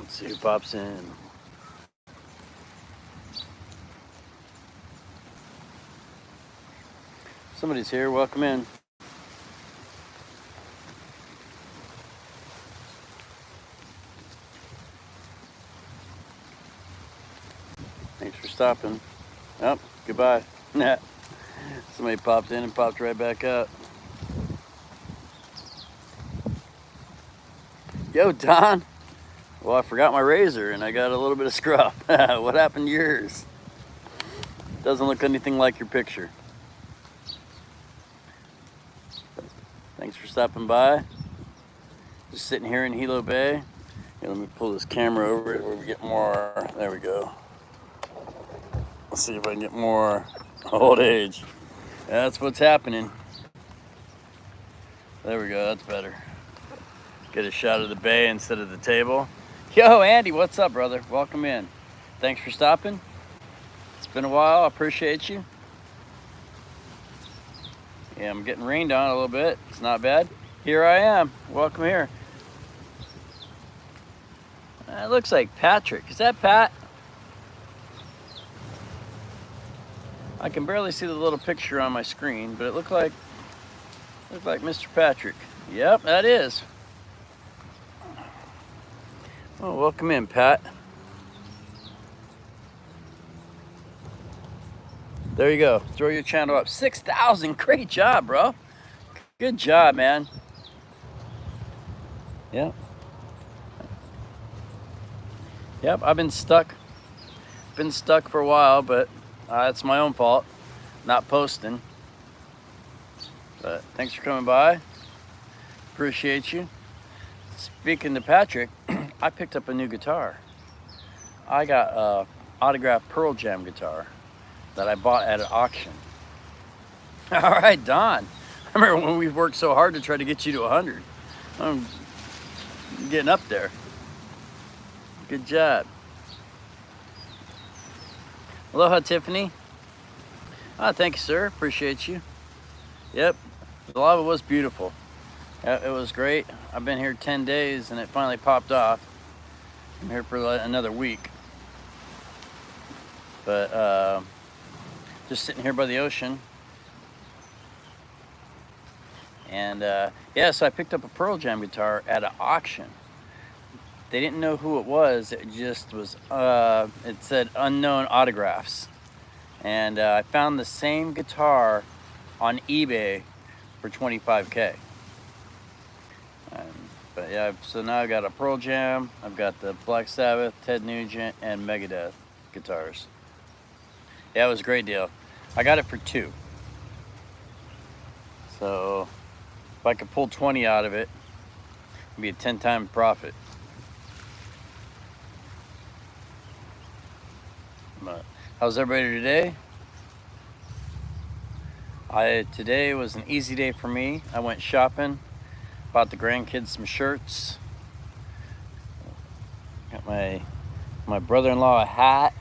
Let's see who pops in. Somebody's here. Welcome in. Thanks for stopping. Oh, goodbye. Somebody popped in and popped right back out. Yo, Don. Well, I forgot my razor and I got a little bit of scruff. What happened to yours? Doesn't look anything like your picture. Thanks for stopping by. Just sitting here in Hilo Bay. Here, let me pull this camera over it where we get more. There we go. Let's see if I can get more old age. That's what's happening. There we go, that's better. Get a shot of the bay instead of the table. Yo, Andy, what's up, brother? Welcome in. Thanks for stopping. It's been a while, I appreciate you. Yeah, I'm getting rained on a little bit. It's not bad. Here I am. Welcome here. It looks like Patrick. Is that Pat? I can barely see the little picture on my screen, but it looked like Mr. Patrick. Yep, that is. Oh, welcome in, Pat. There you go. Throw your channel up. 6,000. Great job, bro. Good job, man. Yep. Yep, I've been stuck. Been stuck for a while, but it's my own fault. Not posting. But thanks for coming by. Appreciate you. Speaking to Patrick, I picked up a new guitar. I got a autographed Pearl Jam guitar that I bought at an auction. All right, Don. I remember when we worked so hard to try to get you to 100. I'm getting up there. Good job. Aloha, Tiffany. Thank you, sir. Appreciate you. Yep, the lava was beautiful. It was great. I've been here 10 days and it finally popped off. I'm here for another week. But just sitting here by the ocean. And yeah, so I picked up a Pearl Jam guitar at an auction. They didn't know who it was. It just was, it said unknown autographs. And I found the same guitar on eBay for $25K. But yeah, so now I've got a Pearl Jam, I've got the Black Sabbath, Ted Nugent, and Megadeth guitars. Yeah, it was a great deal. I got it for $2. So if I could pull 20 out of it, it'd be a 10-time profit. But how's everybody today? Today was an easy day for me. I went shopping, bought the grandkids some shirts, got my brother-in-law a hat.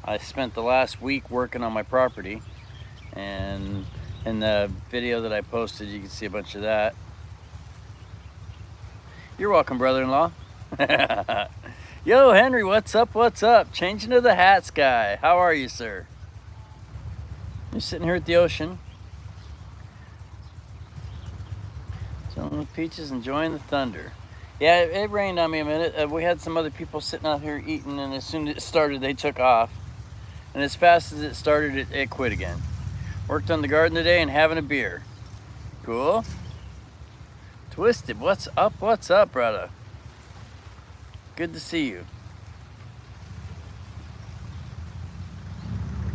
I spent the last week working on my property, and in the video that I posted you can see a bunch of that. You're welcome, brother-in-law. Yo, Henry, what's up, what's up? Changing to the hats guy. How are you, sir? You're sitting here at the ocean, chilling with Peaches, enjoying the thunder. Yeah, it rained on me a minute. We had some other people sitting out here eating, and as soon as it started, they took off. And as fast as it started, it quit again. Worked on the garden today and having a beer. Cool. Twisted, what's up, brother? Good to see you.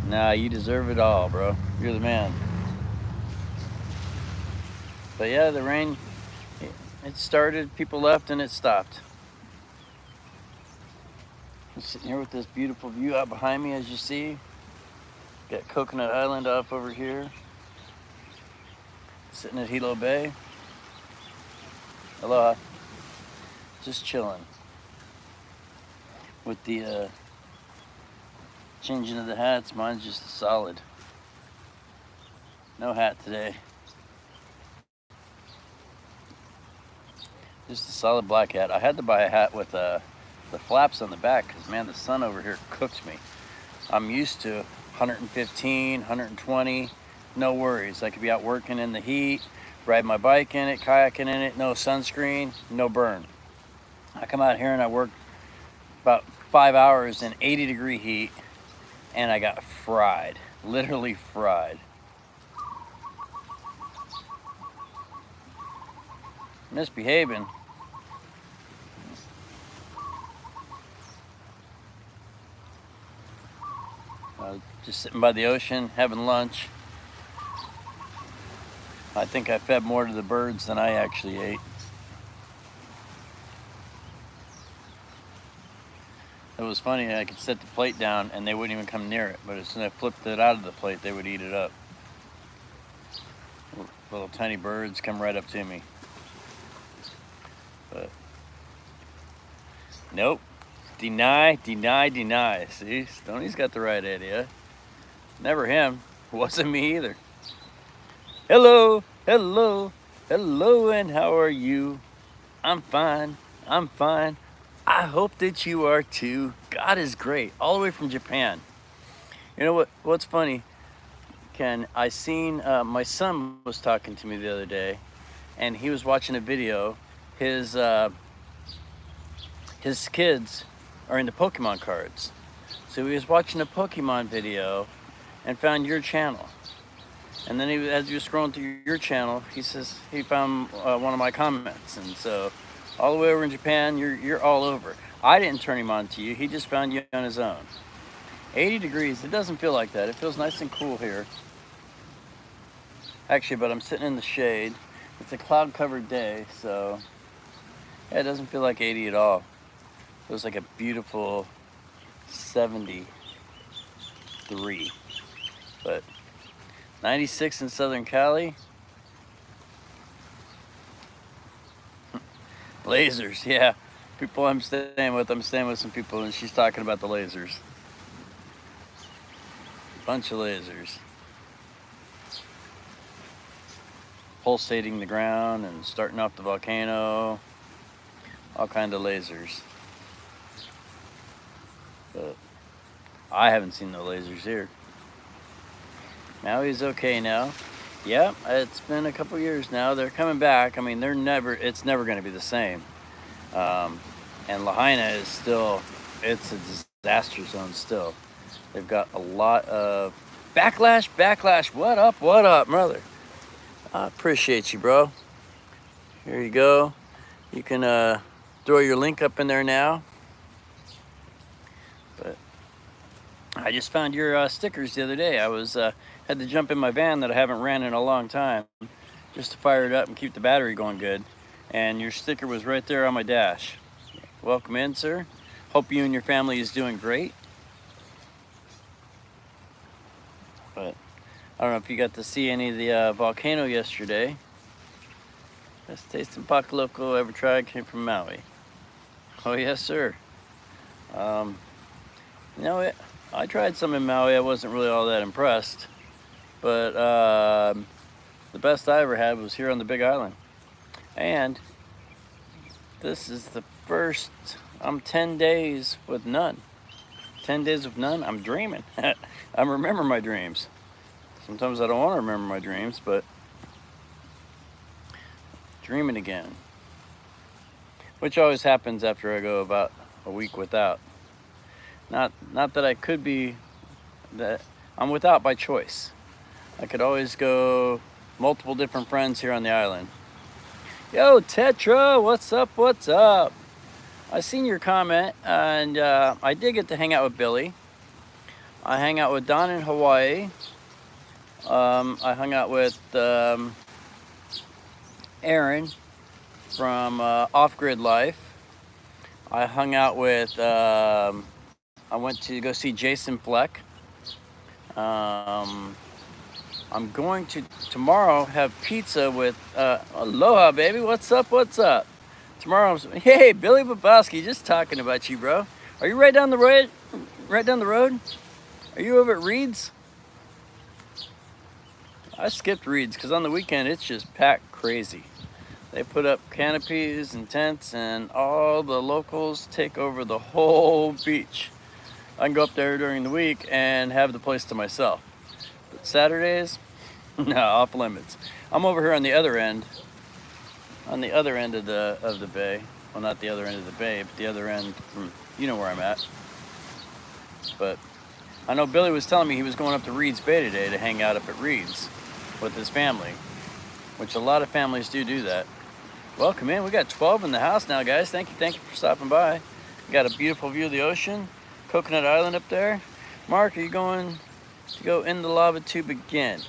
Nah, you deserve it all, bro. You're the man. But yeah, the rain, it started, people left, and it stopped. I'm sitting here with this beautiful view out behind me, as you see. Got Coconut Island off over here. Sitting at Hilo Bay. Aloha. Just chilling. With the changing of the hats, mine's just a solid. No hat today. Just a solid black hat. I had to buy a hat with the flaps on the back because, man, the sun over here cooks me. I'm used to 115, 120, no worries. I could be out working in the heat, ride my bike in it, kayaking in it, no sunscreen, no burn. I come out here and I work about 5 hours in 80-degree heat, and I got fried, literally fried. Misbehaving. Just sitting by the ocean, having lunch. I think I fed more to the birds than I actually ate. It was funny, I could set the plate down and they wouldn't even come near it, but as soon as I flipped it out of the plate, they would eat it up. Little tiny birds come right up to me. But nope. Deny, deny, deny. See, Stoney's got the right idea. Never him. Wasn't me either. Hello, hello, hello, and how are you? I'm fine. I'm fine. I hope that you are too. God is great. All the way from Japan. You know what's funny, Ken? I seen my son was talking to me the other day, and he was watching a video. His kids are into Pokemon cards. So he was watching a Pokemon video and found your channel. And then as he was scrolling through your channel, he says he found one of my comments. And so all the way over in Japan, you're all over. I didn't turn him on to you. He just found you on his own. 80 degrees, it doesn't feel like that. It feels nice and cool here. Actually, but I'm sitting in the shade. It's a cloud-covered day, so yeah, it doesn't feel like 80 at all. It was like a beautiful 73, but 96 in Southern Cali. Lasers, yeah. People I'm staying with some people, and she's talking about the lasers. Bunch of lasers. Pulsating the ground and starting off the volcano. All kind of lasers. But I haven't seen no lasers here. Maui's okay now. Yeah, it's been a couple years now. They're coming back. I mean, it's never going to be the same. And Lahaina is still, it's a disaster zone still. They've got a lot of backlash. What up, brother? I appreciate you, bro. Here you go. You can throw your link up in there now. But I just found your stickers the other day. I was had to jump in my van that I haven't ran in a long time just to fire it up and keep the battery going good. And your sticker was right there on my dash. Welcome in, sir. Hope you and your family is doing great. But I don't know if you got to see any of the volcano yesterday. Best tasting Pac Loco ever tried came from Maui. Oh yes, sir. You know, I tried some in Maui. I wasn't really all that impressed. But the best I ever had was here on the Big Island. And this is the first, I'm 10 days with none. 10 days with none, I'm dreaming. I remember my dreams. Sometimes I don't want to remember my dreams, but dreaming again. Which always happens after I go about a week without. Not that I could be, that I'm without by choice. I could always go multiple different friends here on the island. Yo, Tetra, what's up? I seen your comment, and I did get to hang out with Billy. I hang out with Don in Hawaii. I hung out with Aaron from Off Grid Life. I hung out with, I went to go see Jason Fleck. I'm going to tomorrow have pizza with Aloha, baby. What's up? Tomorrow, hey, Billy Babowski, just talking about you, bro. Are you right down the road? Are you over at Reed's? I skipped Reed's because on the weekend it's just packed crazy. They put up canopies and tents, and all the locals take over the whole beach. I can go up there during the week and have the place to myself. But Saturdays, no, off limits. I'm over here on the other end of the bay. Well, not the other end of the bay, but the other end from, you know where I'm at. But I know Billy was telling me he was going up to Reed's Bay today to hang out up at Reed's with his family, which a lot of families do that. Welcome in. We got 12 in the house now, guys. Thank you for stopping by. We got a beautiful view of the ocean, Coconut Island up there. Mark, are you going to go in the lava tube again?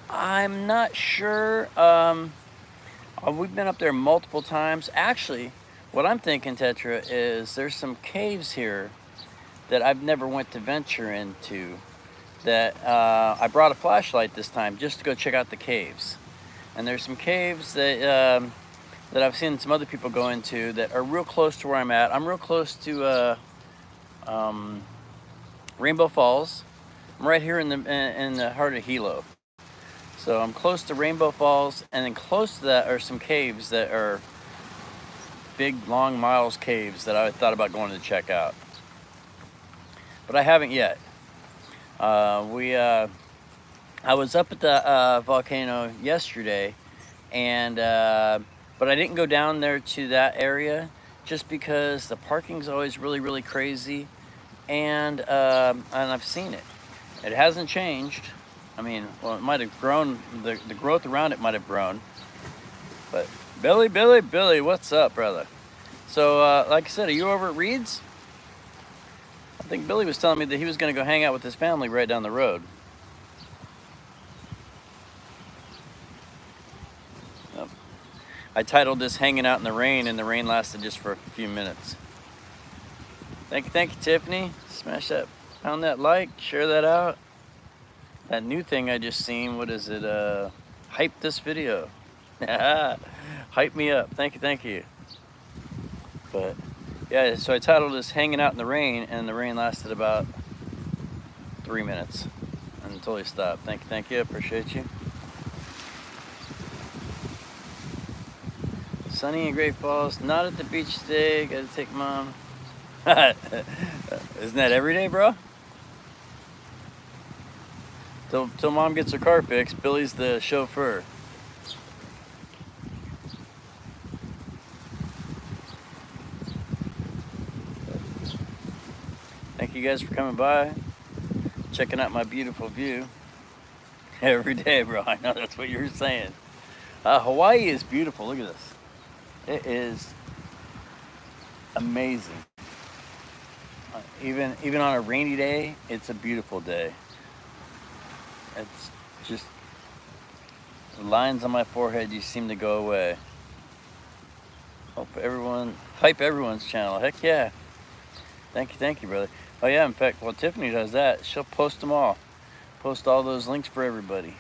I'm not sure. We've been up there multiple times. Actually, what I'm thinking, Tetra, is there's some caves here that I've never went to venture into, that I brought a flashlight this time just to go check out the caves. And there's some caves that that I've seen some other people go into that are real close to where I'm at. I'm real close to Rainbow Falls. I'm right here in the heart of Hilo. So I'm close to Rainbow Falls, and then close to that are some caves that are big, long miles caves that I thought about going to check out. But I haven't yet. I was up at the volcano yesterday, and but I didn't go down there to that area just because the parking's always really crazy, and I've seen it. It hasn't changed. I mean, well, it might have grown. The growth around it might have grown. But Billy, what's up, brother? So, like I said, are you over at Reed's? I think Billy was telling me that he was going to go hang out with his family right down the road. Yep. I titled this "Hanging Out in the Rain," and the rain lasted just for a few minutes. Thank you, Tiffany. Smash that, pound that like, share that out. That new thing I just seen, what is it? Hype this video. Hype me up. Thank you. But yeah, so I titled this "Hanging Out in the Rain," and the rain lasted about 3 minutes until he stopped. Thank you. Appreciate you. Sunny in Great Falls. Not at the beach today. Got to take mom. Isn't that every day, bro? Till mom gets her car fixed, Billy's the chauffeur. Thank you guys for coming by, checking out my beautiful view. Every day, bro. I know that's what you were saying. Hawaii is beautiful. Look at this. It is amazing. Even on a rainy day, it's a beautiful day. It's just the lines on my forehead just seem to go away. Hype everyone's channel. Heck yeah. Thank you, brother. Oh yeah, in fact, while Tiffany does that, she'll post them all. Post all those links for everybody.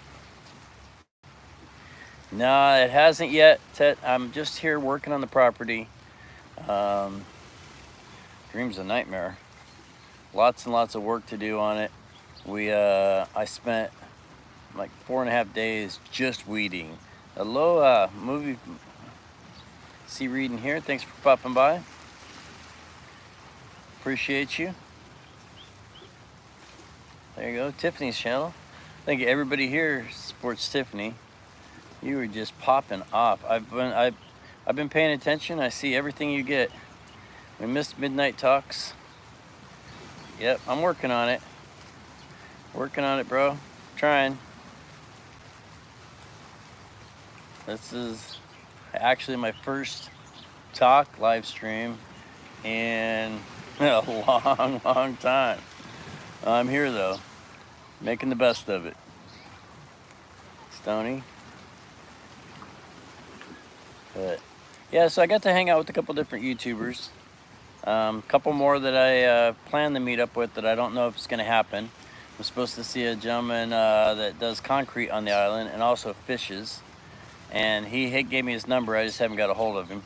No, it hasn't yet. I'm just here working on the property. Dream's a nightmare. Lots and lots of work to do on it. I spent like 4.5 days just weeding. Hello, movie. See reading here. Thanks for popping by. Appreciate you. There you go, Tiffany's channel. Thank you. Everybody here supports Tiffany. You were just popping off. I've been paying attention. I see everything you get. We missed Midnight Talks. Yep, I'm working on it. Working on it, bro. Trying. This is actually my first talk live stream in a long time. I'm here though, making the best of it. Stony. But yeah, so I got to hang out with a couple different YouTubers. Couple more that I plan to meet up with that I don't know if it's going to happen. I'm supposed to see a gentleman that does concrete on the island and also fishes. And he gave me his number. I just haven't got a hold of him.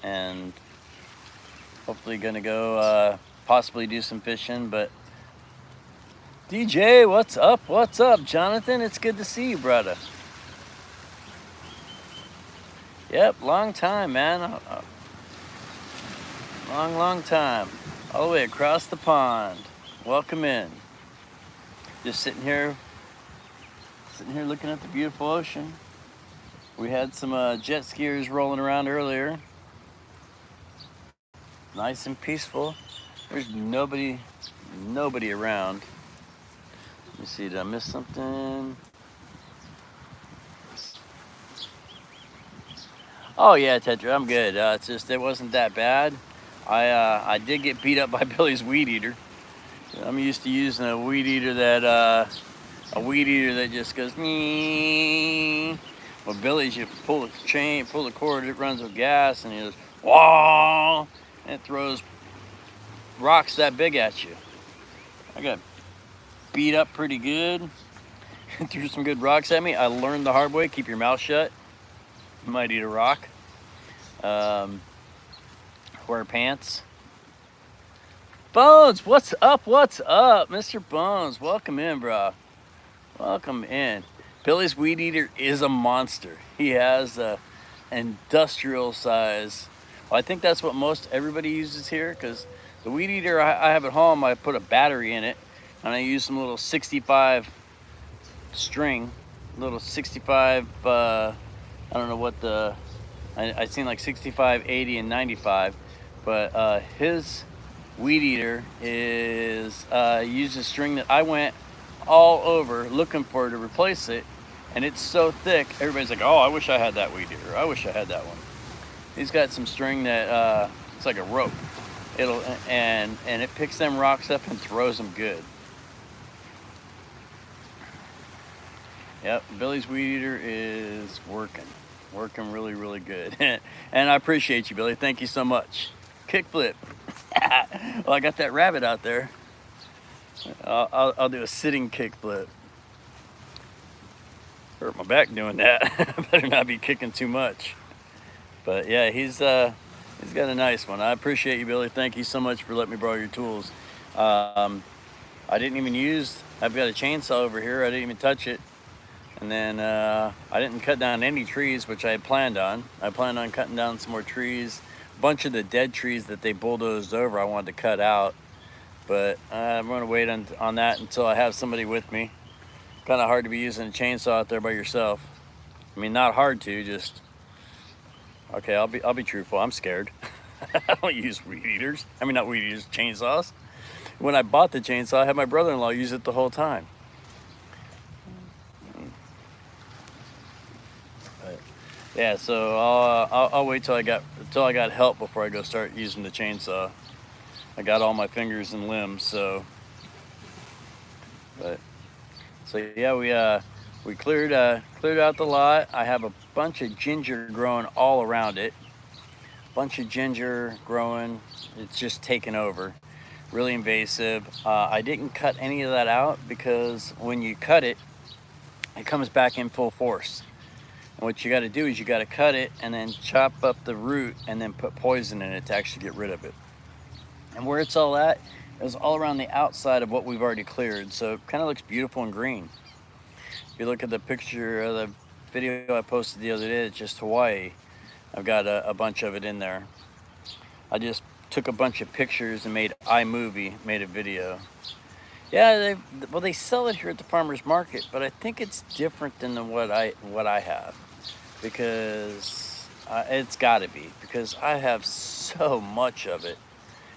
And hopefully going to go possibly do some fishing. But DJ, what's up? What's up, Jonathan? It's good to see you, brother. Yep, long time, man. Long time. All the way across the pond. Welcome in. Just sitting here looking at the beautiful ocean. We had some jet skiers rolling around earlier. Nice and peaceful. There's nobody around. Let me see, did I miss something? Oh yeah, Tetra, I'm good. It's just, it wasn't that bad. I did get beat up by Billy's weed eater. I'm used to using a weed eater that just goes me. Well, Billy's, you pull the chain, pull the cord, it runs with gas, and it goes wah, and it throws rocks that big at you. I got beat up pretty good. Threw some good rocks at me. I learned the hard way: keep your mouth shut. You might eat a rock. Wear pants. Bones, what's up? What's up, Mr. Bones? Welcome in, bro. Welcome in. Billy's weed eater is a monster. He has a industrial size. Well, I think that's what most everybody uses here, because the weed eater I have at home, I put a battery in it, and I use some little 65 string, little 65. I don't know what the. I seen like 65, 80, and 95, but his weed eater is uses a string that I went all over looking for to replace it, and it's so thick. Everybody's like, "Oh, I wish I had that weed eater. I wish I had that one." He's got some string that it's like a rope. It'll and it picks them rocks up and throws them good. Yep, Billy's weed eater is working really good. And I appreciate you, Billy. Thank you so much. Kickflip. Well, I got that rabbit out there. I'll do a sitting kickflip. Hurt my back doing that. Better not be kicking too much. But yeah, he's got a nice one. I appreciate you, Billy. Thank you so much for letting me borrow your tools. I didn't even use. I've got a chainsaw over here. I didn't even touch it. And then I didn't cut down any trees, which I had planned on. I planned on cutting down some more trees. A bunch of the dead trees that they bulldozed over, I wanted to cut out. But I'm going to wait on that until I have somebody with me. Kind of hard to be using a chainsaw out there by yourself. I mean, not hard to, just... Okay, I'll be truthful. I'm scared. I don't use weed eaters. I mean, not weed eaters, chainsaws. When I bought the chainsaw, I had my brother-in-law use it the whole time. Yeah, so I'll wait till I got help before I go start using the chainsaw. I got all my fingers and limbs, so. But so yeah, we cleared out the lot. I have a bunch of ginger growing all around it. Bunch of ginger growing. It's just taken over. Really invasive. I didn't cut any of that out because when you cut it, it comes back in full force. And what you got to do is you got to cut it and then chop up the root and then put poison in it to actually get rid of it. And where it's all at is all around the outside of what we've already cleared. So it kind of looks beautiful and green. If you look at the picture of the video I posted the other day, it's just Hawaii. I've got a bunch of it in there. I just took a bunch of pictures and made iMovie, made a video. Yeah, they sell it here at the farmer's market, but I think it's different than what I have. Because it's got to be, because I have so much of it,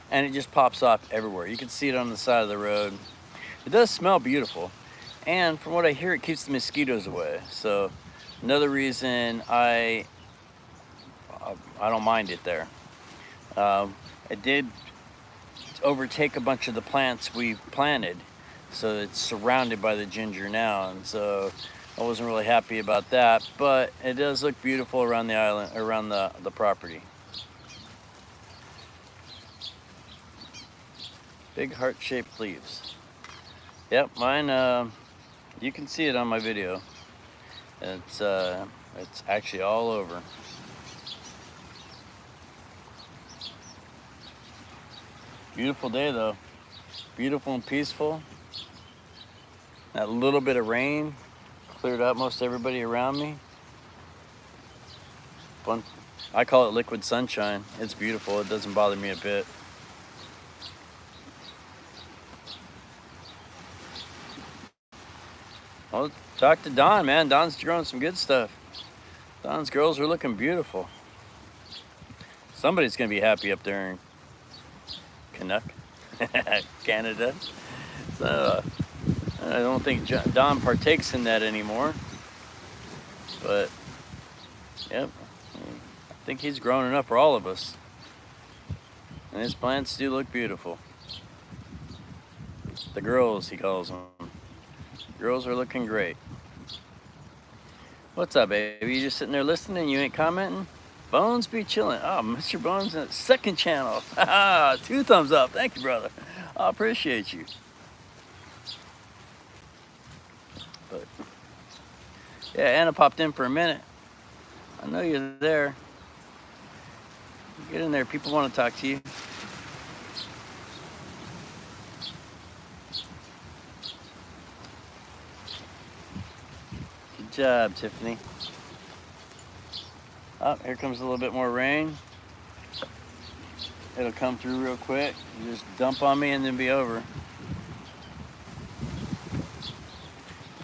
and it just pops off everywhere. You can see it on the side of the road. It does smell beautiful, and from what I hear, it keeps the mosquitoes away. So another reason I don't mind it there. It did overtake a bunch of the plants we planted, so it's surrounded by the ginger now, and so I wasn't really happy about that, but it does look beautiful around the island, around the property. Big heart-shaped leaves. Yep, mine, you can see it on my video. It's actually all over. Beautiful day though. Beautiful and peaceful. That little bit of rain cleared out most everybody around me. Fun. I call it liquid sunshine. It's beautiful. It doesn't bother me a bit. Well, talk to Don, man. Don's growing some good stuff. Don's girls are looking beautiful. Somebody's gonna be happy up there in Canuck, Canada. So I don't think Don partakes in that anymore. But yep, I think he's grown enough for all of us. And his plants do look beautiful. The girls, he calls them. Girls are looking great. What's up, baby? You just sitting there listening? You ain't commenting? Bones be chilling. Oh, Mr. Bones, second channel. 2 thumbs up. Thank you, brother. I appreciate you. But yeah, Anna popped in for a minute. I know you're there. Get in there. People want to talk to you. Good job, Tiffany. Oh, here comes a little bit more rain. It'll come through real quick. You just dump on me and then be over.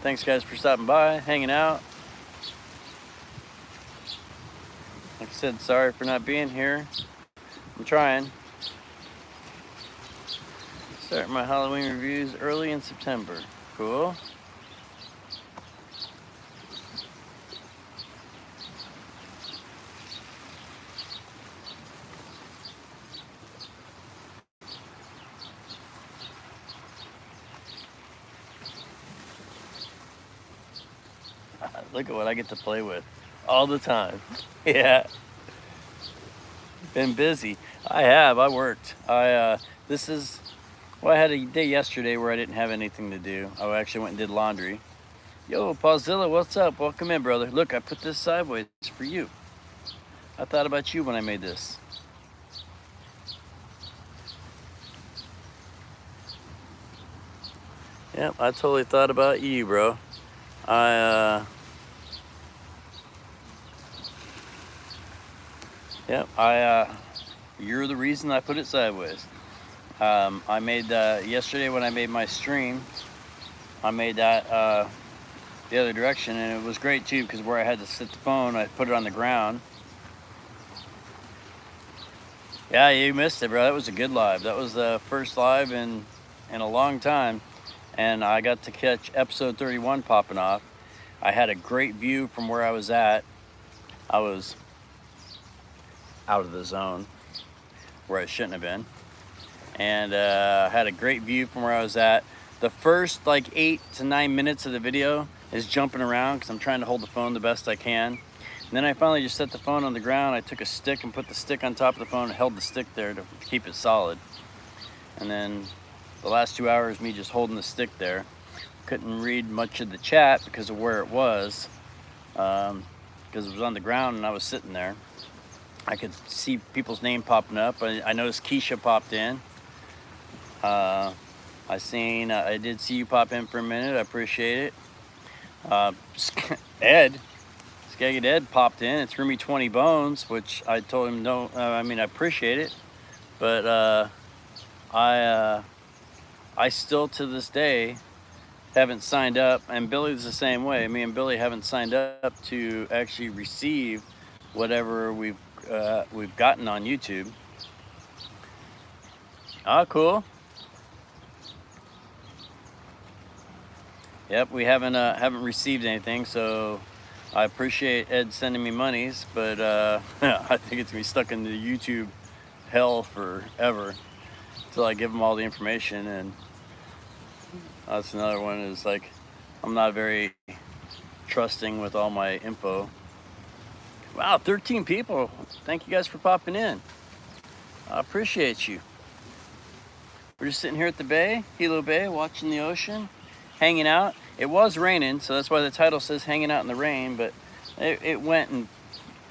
Thanks, guys, for stopping by, hanging out. Like I said, sorry for not being here. I'm trying. Starting my Halloween reviews early in September. Cool. Look at what I get to play with all the time. Yeah. Been busy. I have. I worked. This is, well, I had a day yesterday where I didn't have anything to do. I actually went and did laundry. Yo, Paulzilla, what's up? Welcome in, brother. Look, I put this sideways for you. I thought about you when I made this. Yep, I totally thought about you, bro. Yep, you're the reason I put it sideways. I made yesterday when I made my stream, I made that the other direction, and it was great too, because where I had to sit the phone, I put it on the ground. Yeah, you missed it, bro. That was a good live. That was the first live in a long time, and I got to catch episode 31 popping off. I had a great view from where I was at. I was out of the zone where I shouldn't have been, and had a great view from where I was at. The first like 8 to 9 minutes of the video is jumping around because I'm trying to hold the phone the best I can. And then I finally just set the phone on the ground. I took a stick and put the stick on top of the phone and held the stick there to keep it solid. And then the last 2 hours, me just holding the stick there. Couldn't read much of the chat because of where it was, because it was on the ground and I was sitting there. I could see people's name popping up. I noticed Keisha popped in. I did see you pop in for a minute. I appreciate it. Ed, Skaggy Ed popped in and threw me 20 bones, which I told him no. I appreciate it, but I still to this day haven't signed up, and Billy's the same way. Me and Billy haven't signed up to actually receive whatever we've gotten on YouTube. Oh, cool. Yep, we haven't received anything, so I appreciate Ed sending me monies, but I think it's gonna be stuck in the YouTube hell forever until I give them all the information. And that's another one, is like, I'm not very trusting with all my info. Wow, 13 people. Thank you guys for popping in. I appreciate you. We're just sitting here at the bay, Hilo Bay, watching the ocean, hanging out. It was raining, so that's why the title says hanging out in the rain, but it went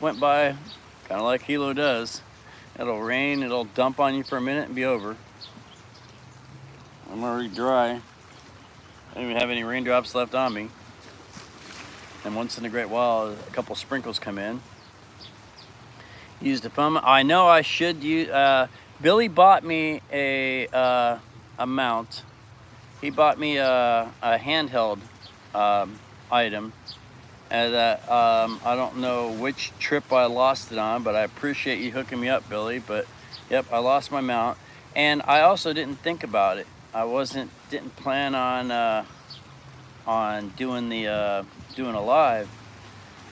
by kind of like Hilo does. It'll rain, it'll dump on you for a minute and be over. I'm already dry. I don't even have any raindrops left on me. And once in a great while, a couple sprinkles come in. Use the phone. I know I should use. Billy bought me a mount. He bought me a handheld item. And that I don't know which trip I lost it on, but I appreciate you hooking me up, Billy. But yep, I lost my mount, and I also didn't think about it. I didn't plan on doing doing a live.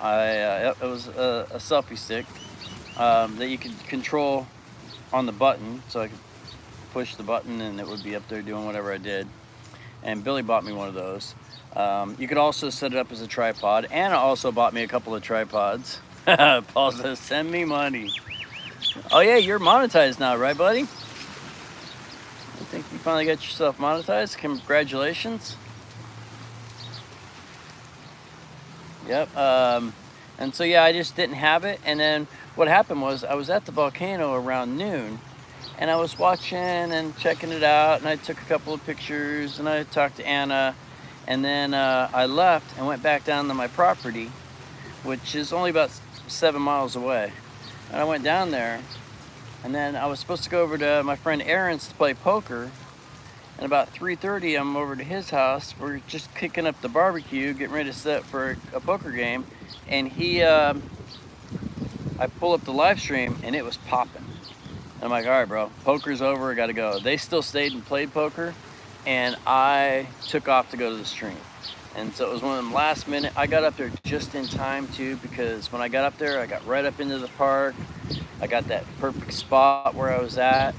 It was a selfie stick that you could control on the button, so I could push the button and it would be up there doing whatever I did. And Billy bought me one of those. You could also set it up as a tripod. Anna also bought me a couple of tripods. Paul says, send me money. Oh yeah, you're monetized now, right, buddy? I think you finally got yourself monetized. Congratulations. Yep. And so yeah, I just didn't have it. And then what happened was I was at the volcano around noon, and I was watching and checking it out, and I took a couple of pictures, and I talked to Anna, and then I left and went back down to my property, which is only about 7 miles away. And I went down there, and then I was supposed to go over to my friend Aaron's to play poker. And about 3:30, I'm over to his house. We're just kicking up the barbecue, getting ready to set up for a poker game. And I pull up the live stream, and it was popping. I'm like, all right, bro, poker's over, I gotta go. They still stayed and played poker, and I took off to go to the stream. And so it was one of them last minute. I got up there just in time too, because when I got up there, I got right up into the park. I got that perfect spot where I was at.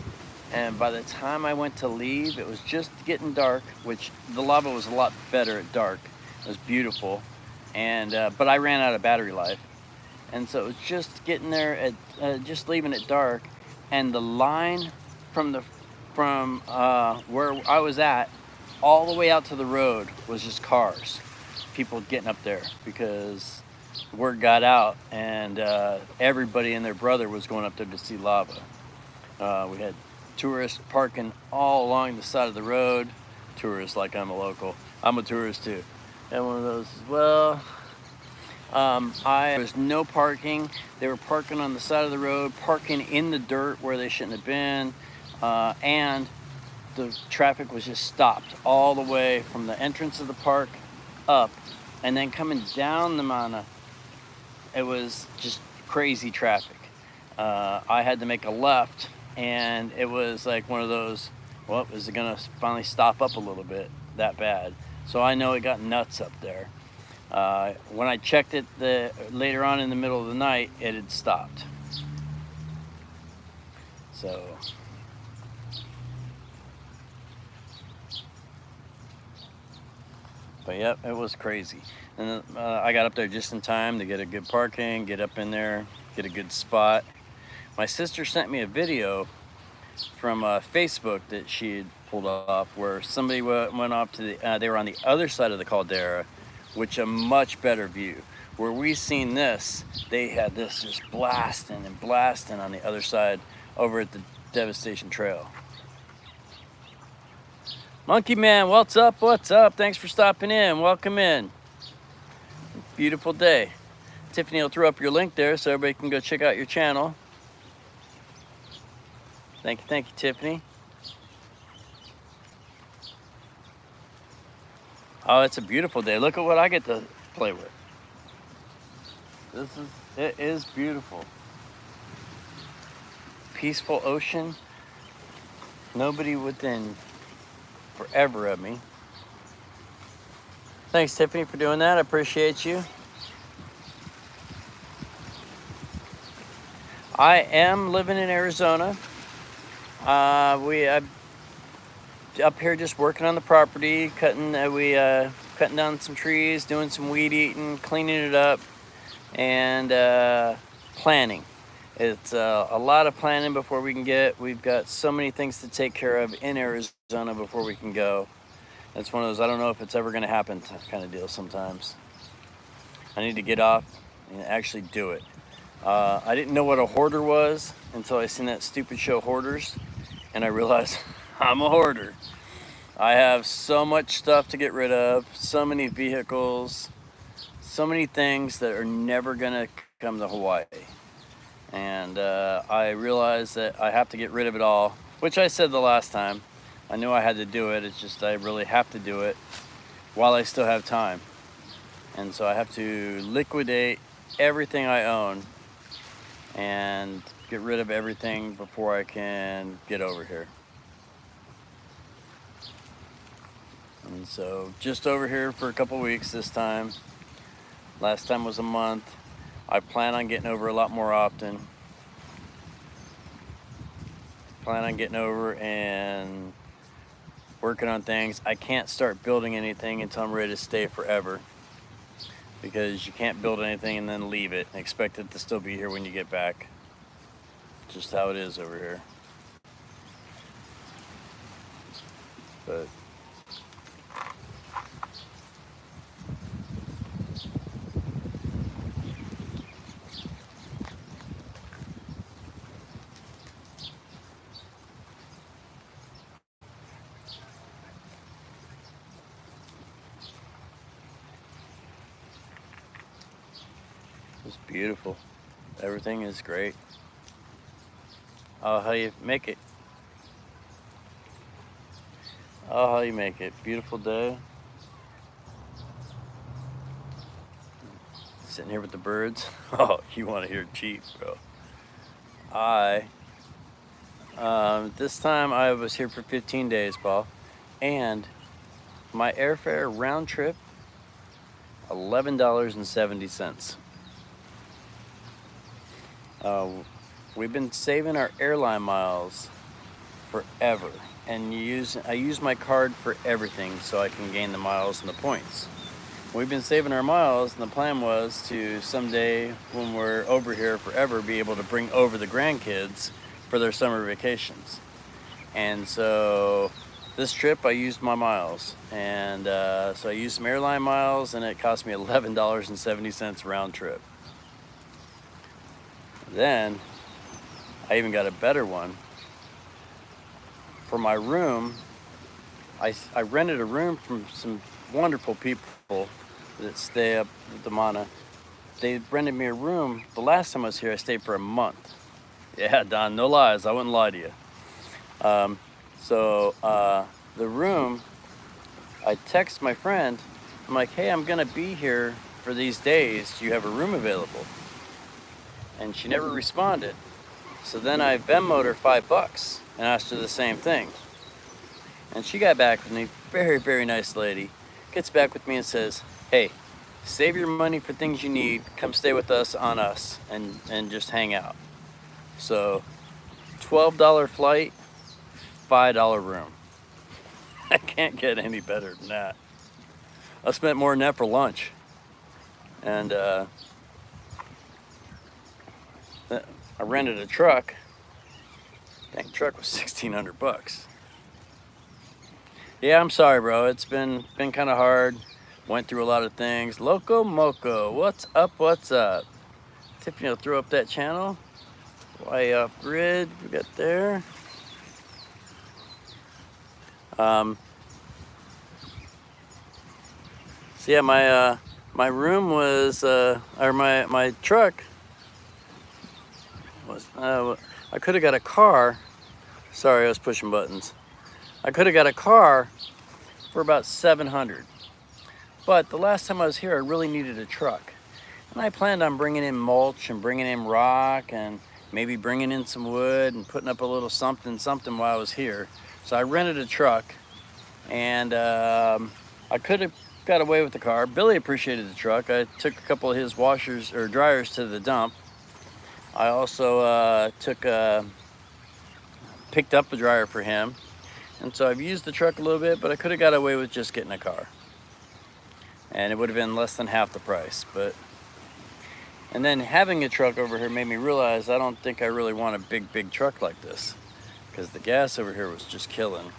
And by the time I went to leave, it was just getting dark, which the lava was a lot better at dark. It was beautiful. And but I ran out of battery life. And so it was just getting there at just leaving it dark, and the line from where I was at all the way out to the road was just cars, people getting up there, because word got out, and everybody and their brother was going up there to see lava. We had tourists parking all along the side of the road. Tourists like I'm a local. I'm a tourist too. And one of those as well. There was no parking. They were parking on the side of the road, parking in the dirt where they shouldn't have been, and the traffic was just stopped all the way from the entrance of the park up, and then coming down the mountain. It was just crazy traffic. I had to make a left, and it was like one of those, well, is it gonna finally stop up a little bit that bad? So I know it got nuts up there. When I checked it later on in the middle of the night, it had stopped. So but yep, it was crazy. And I got up there just in time to get a good parking, get up in there, get a good spot. My sister sent me a video from Facebook that she had pulled off, where somebody went off to they were on the other side of the caldera, which a much better view. Where we seen this, they had this just blasting and blasting on the other side over at the Devastation Trail. Monkey Man, what's up? What's up? Thanks for stopping in. Welcome in. Beautiful day. Tiffany will throw up your link there so everybody can go check out your channel. Thank you, Tiffany. Oh, it's a beautiful day. Look at what I get to play with. It is beautiful. Peaceful ocean. Nobody within forever of me. Thanks, Tiffany, for doing that. I appreciate you. I am living in Arizona. I'm up here just working on the property, cutting down some trees, doing some weed eating, cleaning it up, and planning. It's a lot of planning before we can we've got so many things to take care of in Arizona before we can go. It's one of those, I don't know if it's ever going to happen kind of deal sometimes. I need to get off and actually do it. I didn't know what a hoarder was until I seen that stupid show Hoarders, and I realized I'm a hoarder. I have so much stuff to get rid of, so many vehicles, so many things that are never gonna come to Hawaii. And I realized that I have to get rid of it all, which I said the last time. I knew I had to do it. It's just I really have to do it while I still have time. And so I have to liquidate everything I own and get rid of everything before I can get over here. And so just over here for a couple weeks this time. Last time was a month. I plan on getting over a lot more often. Plan on getting over and working on things. I can't start building anything until I'm ready to stay forever, because you can't build anything and then leave it and expect it to still be here when you get back. Just how it is over here. But it's beautiful. Everything is great. Oh, how you make it. Oh, how you make it. Beautiful day. Sitting here with the birds. Oh, you want to hear cheap, bro. This time I was here for 15 days, Paul. And my airfare round trip, $11.70. We've been saving our airline miles forever, and I use my card for everything so I can gain the miles and the points. We've been saving our miles, and the plan was to someday, when we're over here forever, be able to bring over the grandkids for their summer vacations. And so this trip I used my miles, and so I used some airline miles, and it cost me $11.70 round trip. Then I even got a better one. For my room, I rented a room from some wonderful people that stay up at the Mana. They rented me a room. The last time I was here, I stayed for a month. Yeah, Don, no lies. I wouldn't lie to you. The room, I text my friend. I'm like, hey, I'm going to be here for these days. Do you have a room available? And she never responded. So then I Venmo'd her $5 and asked her the same thing. And she got back with me, very, very nice lady. Gets back with me and says, hey, save your money for things you need. Come stay with us on us and just hang out. So $12 flight, $5 room. I can't get any better than that. I spent more than that for lunch. And I rented a truck. Dang, truck was $1,600. Yeah, I'm sorry, bro. It's been kind of hard. Went through a lot of things. Loco Moco, what's up? What's up? Tiffany will throw up that channel. Way off grid. We got there. So yeah, my room was or my truck was I could have got a car. Sorry, I was pushing buttons. I could have got a car for about $700. But the last time I was here, I really needed a truck. And I planned on bringing in mulch and bringing in rock and maybe bringing in some wood and putting up a little something while I was here. So I rented a truck, and I could have got away with the car. Billy appreciated the truck. I took a couple of his washers or dryers to the dump. I also picked up a dryer for him. And so I've used the truck a little bit, but I could have got away with just getting a car. And it would have been less than half the price. And then having a truck over here made me realize I don't think I really want a big truck like this, because the gas over here was just killing.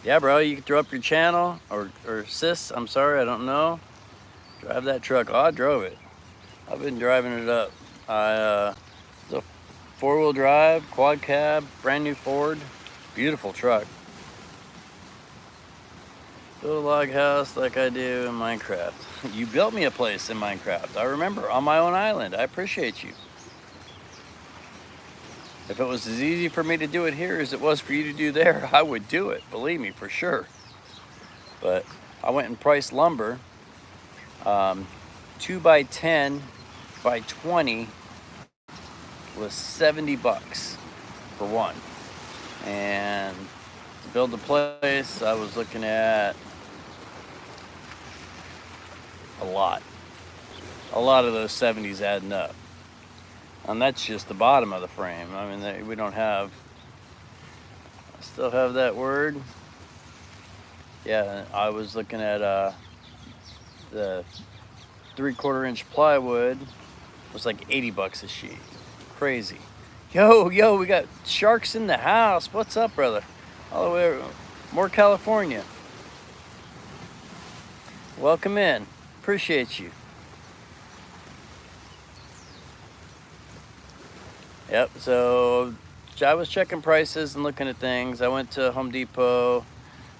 Yeah, bro, you can throw up your channel, or sis, I'm sorry, I don't know. Drive that truck. Oh, I drove it. I've been driving it up. It's a 4-wheel drive, quad cab, brand new Ford. Beautiful truck. Build a log house like I do in Minecraft. You built me a place in Minecraft. I remember, on my own island. I appreciate you. If it was as easy for me to do it here as it was for you to do there, I would do it. Believe me, for sure. But I went and priced lumber. 2 by 10 by 20 was $70 for one. And to build the place, I was looking at a lot of those 70s adding up. And that's just the bottom of the frame. I mean, we don't have, I still have that word. Yeah, I was looking at the 3/4 inch plywood was like $80 a sheet. Crazy. Yo, we got sharks in the house. What's up, brother? All the way, more California. Welcome in. Appreciate you. Yep, so I was checking prices and looking at things. I went to Home Depot.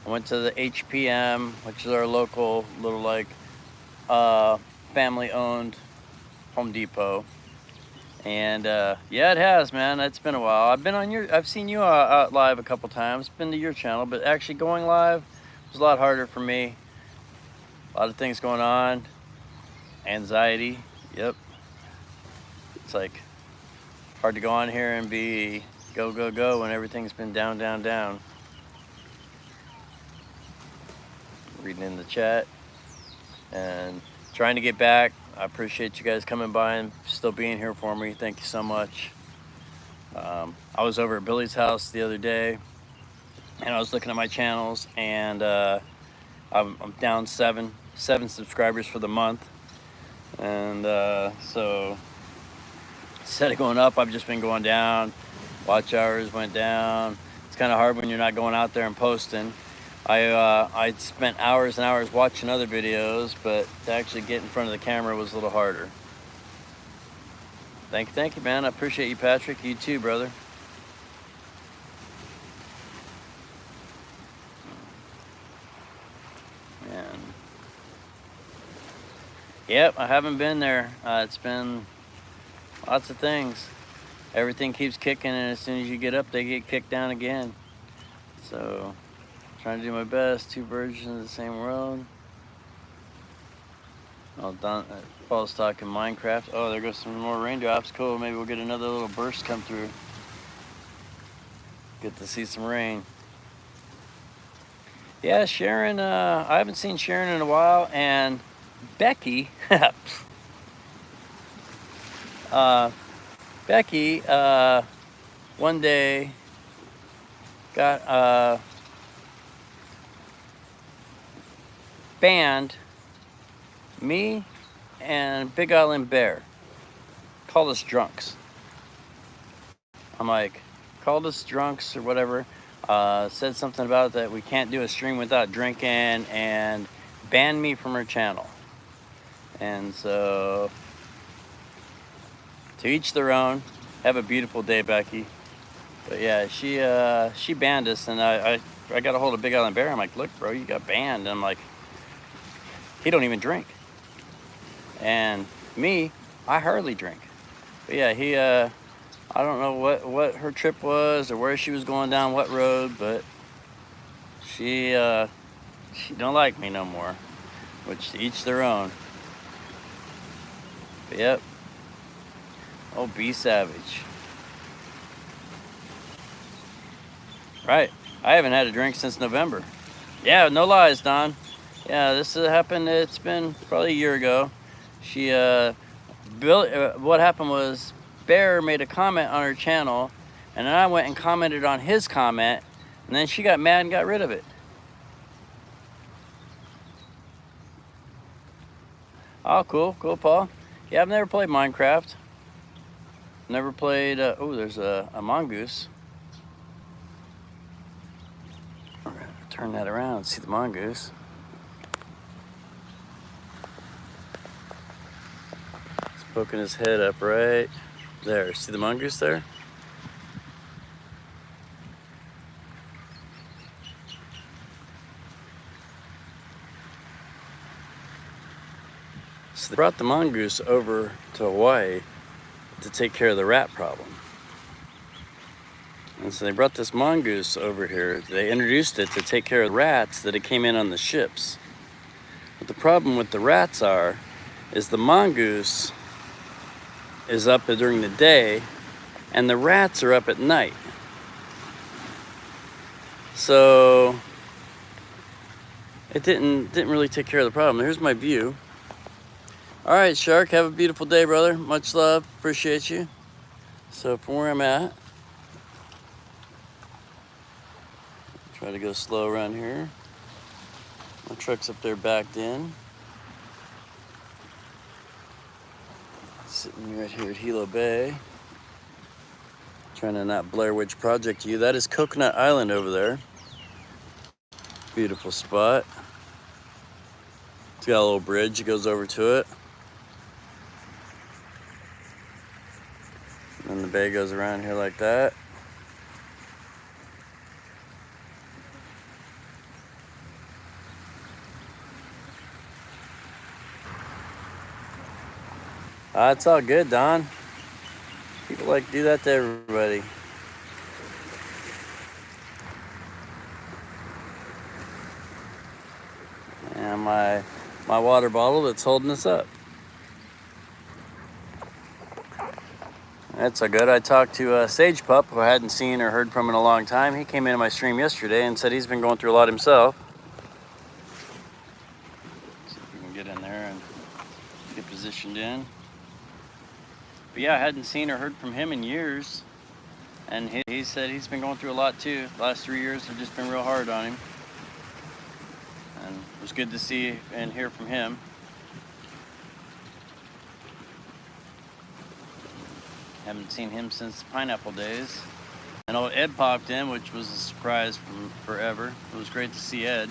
I went to the HPM, which is our local little like family-owned Home Depot. And yeah, it has, man. It's been a while. I've seen you out live a couple times. Been to your channel, but actually going live was a lot harder for me. A lot of things going on. Anxiety. Yep. It's like hard to go on here and be go when everything's been down. Reading in the chat and trying to get back. I appreciate you guys coming by and still being here for me. Thank you so much. I was over at Billy's house the other day and I was looking at my channels, and I'm down seven subscribers for the month. And so instead of going up, I've just been going down. Watch hours went down. It's kind of hard when you're not going out there and posting. I spent hours and hours watching other videos, but to actually get in front of the camera was a little harder. Thank you, man. I appreciate you, Patrick. You too, brother. Man. Yep, I haven't been there. It's been lots of things. Everything keeps kicking, and as soon as you get up, they get kicked down again. So, trying to do my best. 2 versions of the same road. Oh, Paul's talking Minecraft. Oh, there goes some more raindrops. Cool. Maybe we'll get another little burst come through. Get to see some rain. Yeah, Sharon. I haven't seen Sharon in a while, and Becky. Becky. One day got banned. Me and Big Island Bear called us drunks. I'm like, called us drunks or whatever. Said something about that we can't do a stream without drinking, and banned me from her channel. And so, to each their own. Have a beautiful day, Becky. But yeah, she banned us, and I got a hold of Big Island Bear. I'm like, look, bro, you got banned. And I'm like, he don't even drink. And me, I hardly drink. But yeah, he, I don't know what her trip was or where she was going down what road, but she don't like me no more, which to each their own. But yep. Oh, be savage. Right. I haven't had a drink since November. Yeah, no lies, Don. Yeah, this happened, it's been probably a year ago. What happened was Bear made a comment on her channel, and then I went and commented on his comment, and then she got mad and got rid of it. Oh, cool, Paul. Yeah, I've never played Minecraft. Never played, oh, there's a mongoose. We're gonna turn that around and see the mongoose. Poking his head up right there. See the mongoose there? they brought the mongoose over to Hawaii to take care of the rat problem. And so they brought this mongoose over here. They introduced it to take care of the rats that it came in on the ships. But the problem with the rats is the mongoose is up during the day and the rats are up at night. So it didn't really take care of the problem. Here's my view. All right, Shark, have a beautiful day, brother. Much love, appreciate you. So from where I'm at, try to go slow around here. My truck's up there backed in. Sitting right here at Hilo Bay. Trying to not Blair Witch Project you. That is Coconut Island over there. Beautiful spot. It's got a little bridge that goes over to it. And then the bay goes around here like that. It's all good, Don. People like to do that to everybody. And my water bottle that's holding us up. That's so good. I talked to Sage Pup, who I hadn't seen or heard from in a long time. He came into my stream yesterday and said he's been going through a lot himself. Let's see if we can get in there and get positioned in. But yeah, I hadn't seen or heard from him in years. And he said he's been going through a lot too. The last 3 years have just been real hard on him. And it was good to see and hear from him. Haven't seen him since the pineapple days. And old Ed popped in, which was a surprise from forever. It was great to see Ed.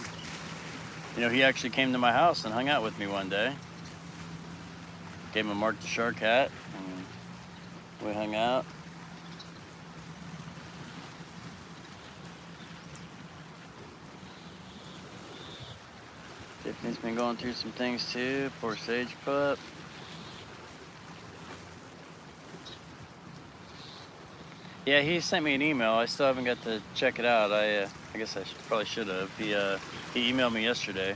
You know, he actually came to my house and hung out with me one day. Gave him a Mark the Shark hat, and we hung out. Tiffany's been going through some things too. Poor Sage Pup. Yeah, he sent me an email. I still haven't got to check it out. I guess I probably should have. He emailed me yesterday.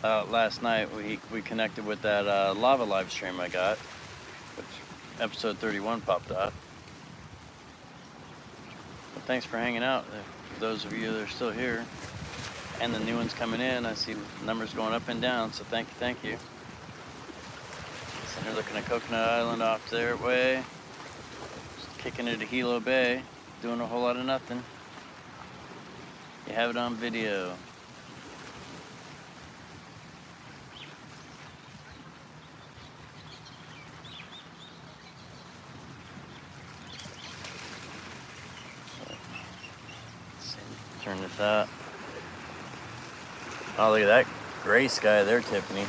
Last night we connected with that lava live stream I got, which episode 31 popped up. But thanks for hanging out. For those of you that are still here, and the new ones coming in, I see numbers going up and down. So thank you. So they're looking at Coconut Island off their way. Kicking it to Hilo Bay, doing a whole lot of nothing. You have it on video. Let's see, turn this out. Oh, look at that gray sky there, Tiffany.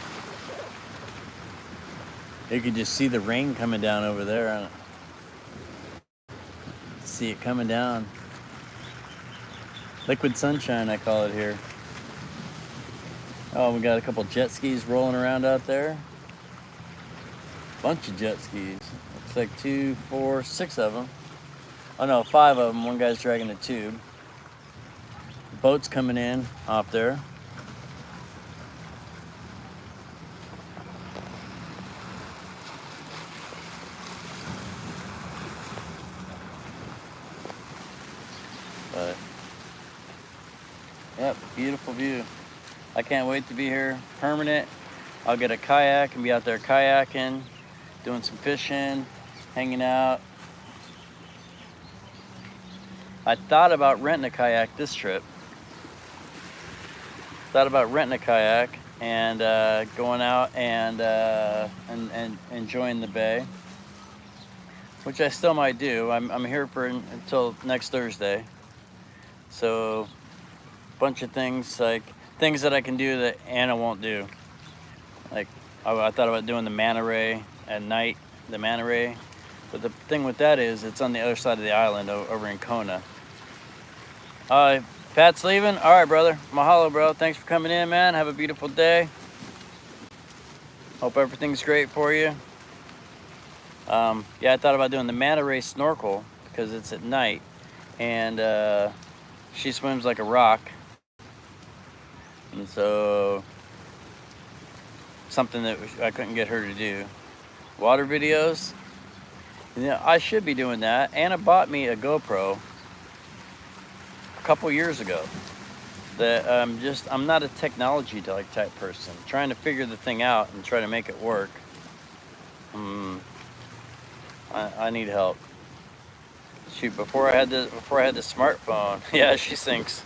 You could just see the rain coming down over there on it. See it coming down. Liquid sunshine, I call it here. Oh, we got a couple jet skis rolling around out there. Bunch of jet skis. Looks like 2, 4, 6 of them. Oh no, 5 of them. One guy's dragging a tube. Boats coming in off there. But, yep, beautiful view. I can't wait to be here permanent. I'll get a kayak and be out there kayaking, doing some fishing, hanging out. I thought about renting a kayak this trip. Thought about renting a kayak and going out and enjoying the bay, which I still might do. I'm here until next Thursday. So, bunch of things, like things that I can do that Anna won't do. Like, I thought about doing the manta ray at night, the manta ray. But the thing with that is, it's on the other side of the island, over in Kona. Pat's leaving? All right, brother. Mahalo, bro. Thanks for coming in, man. Have a beautiful day. Hope everything's great for you. Yeah, I thought about doing the manta ray snorkel because it's at night, and she swims like a rock, and so something that I couldn't get her to do. Water videos. Yeah, I should be doing that. Anna bought me a GoPro a couple years ago. That I'm not a technology type person. Trying to figure the thing out and try to make it work. I need help. Shoot, before I had the smartphone, yeah, she sinks.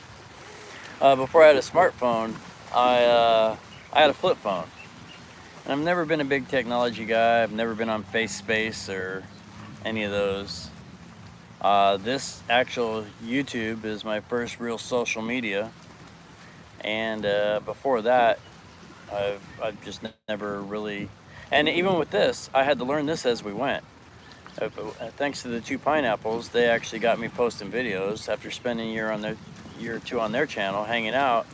Before I had a smartphone, I had a flip phone. And I've never been a big technology guy. I've never been on FaceSpace or any of those. This actual YouTube is my first real social media, and before that, I've just never really. And even with this, I had to learn this as we went. Thanks to the two pineapples, they actually got me posting videos after spending a year or two on their channel hanging out.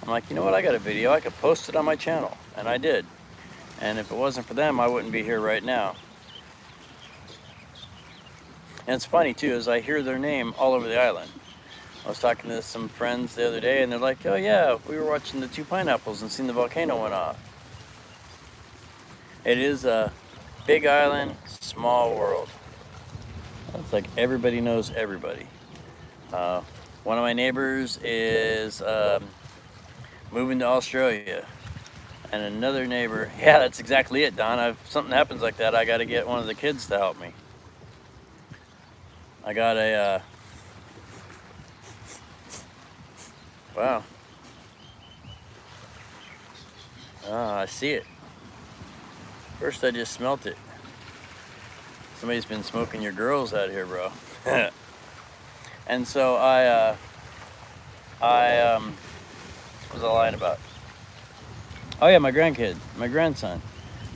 I'm like, you know what? I got a video. I could post it on my channel, and I did. And if it wasn't for them, I wouldn't be here right now. And it's funny too, as I hear their name all over the island. I was talking to some friends the other day, and they're like, "Oh yeah, we were watching the two pineapples and seen the volcano went off." It is a big island, small world. It's like everybody knows everybody. One of my neighbors is moving to Australia, and another neighbor. Yeah, that's exactly it, Don. If something happens like that, I got to get one of the kids to help me. I got a. Wow. Ah, I see it. First, I just smelt it. Somebody's been smoking your girls out here, bro. And so what was I lying about? Oh yeah, my grandson.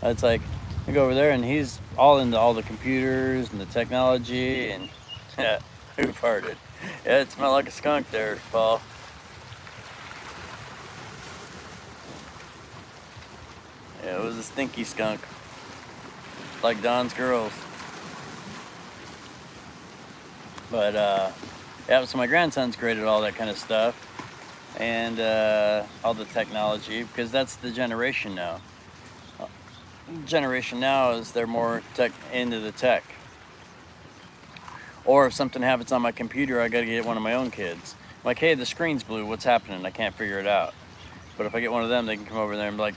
It's like I go over there and he's all into all the computers and the technology and who farted? Yeah, it smelled like a skunk there, Paul. Yeah, it was a stinky skunk, like Don's girls. But yeah, so my grandson's great at all that kind of stuff and all the technology because that's the generation now. Generation now is they're more into the tech. Or if something happens on my computer, I gotta get one of my own kids. Like, hey, the screen's blue, what's happening? I can't figure it out. But if I get one of them, they can come over there and like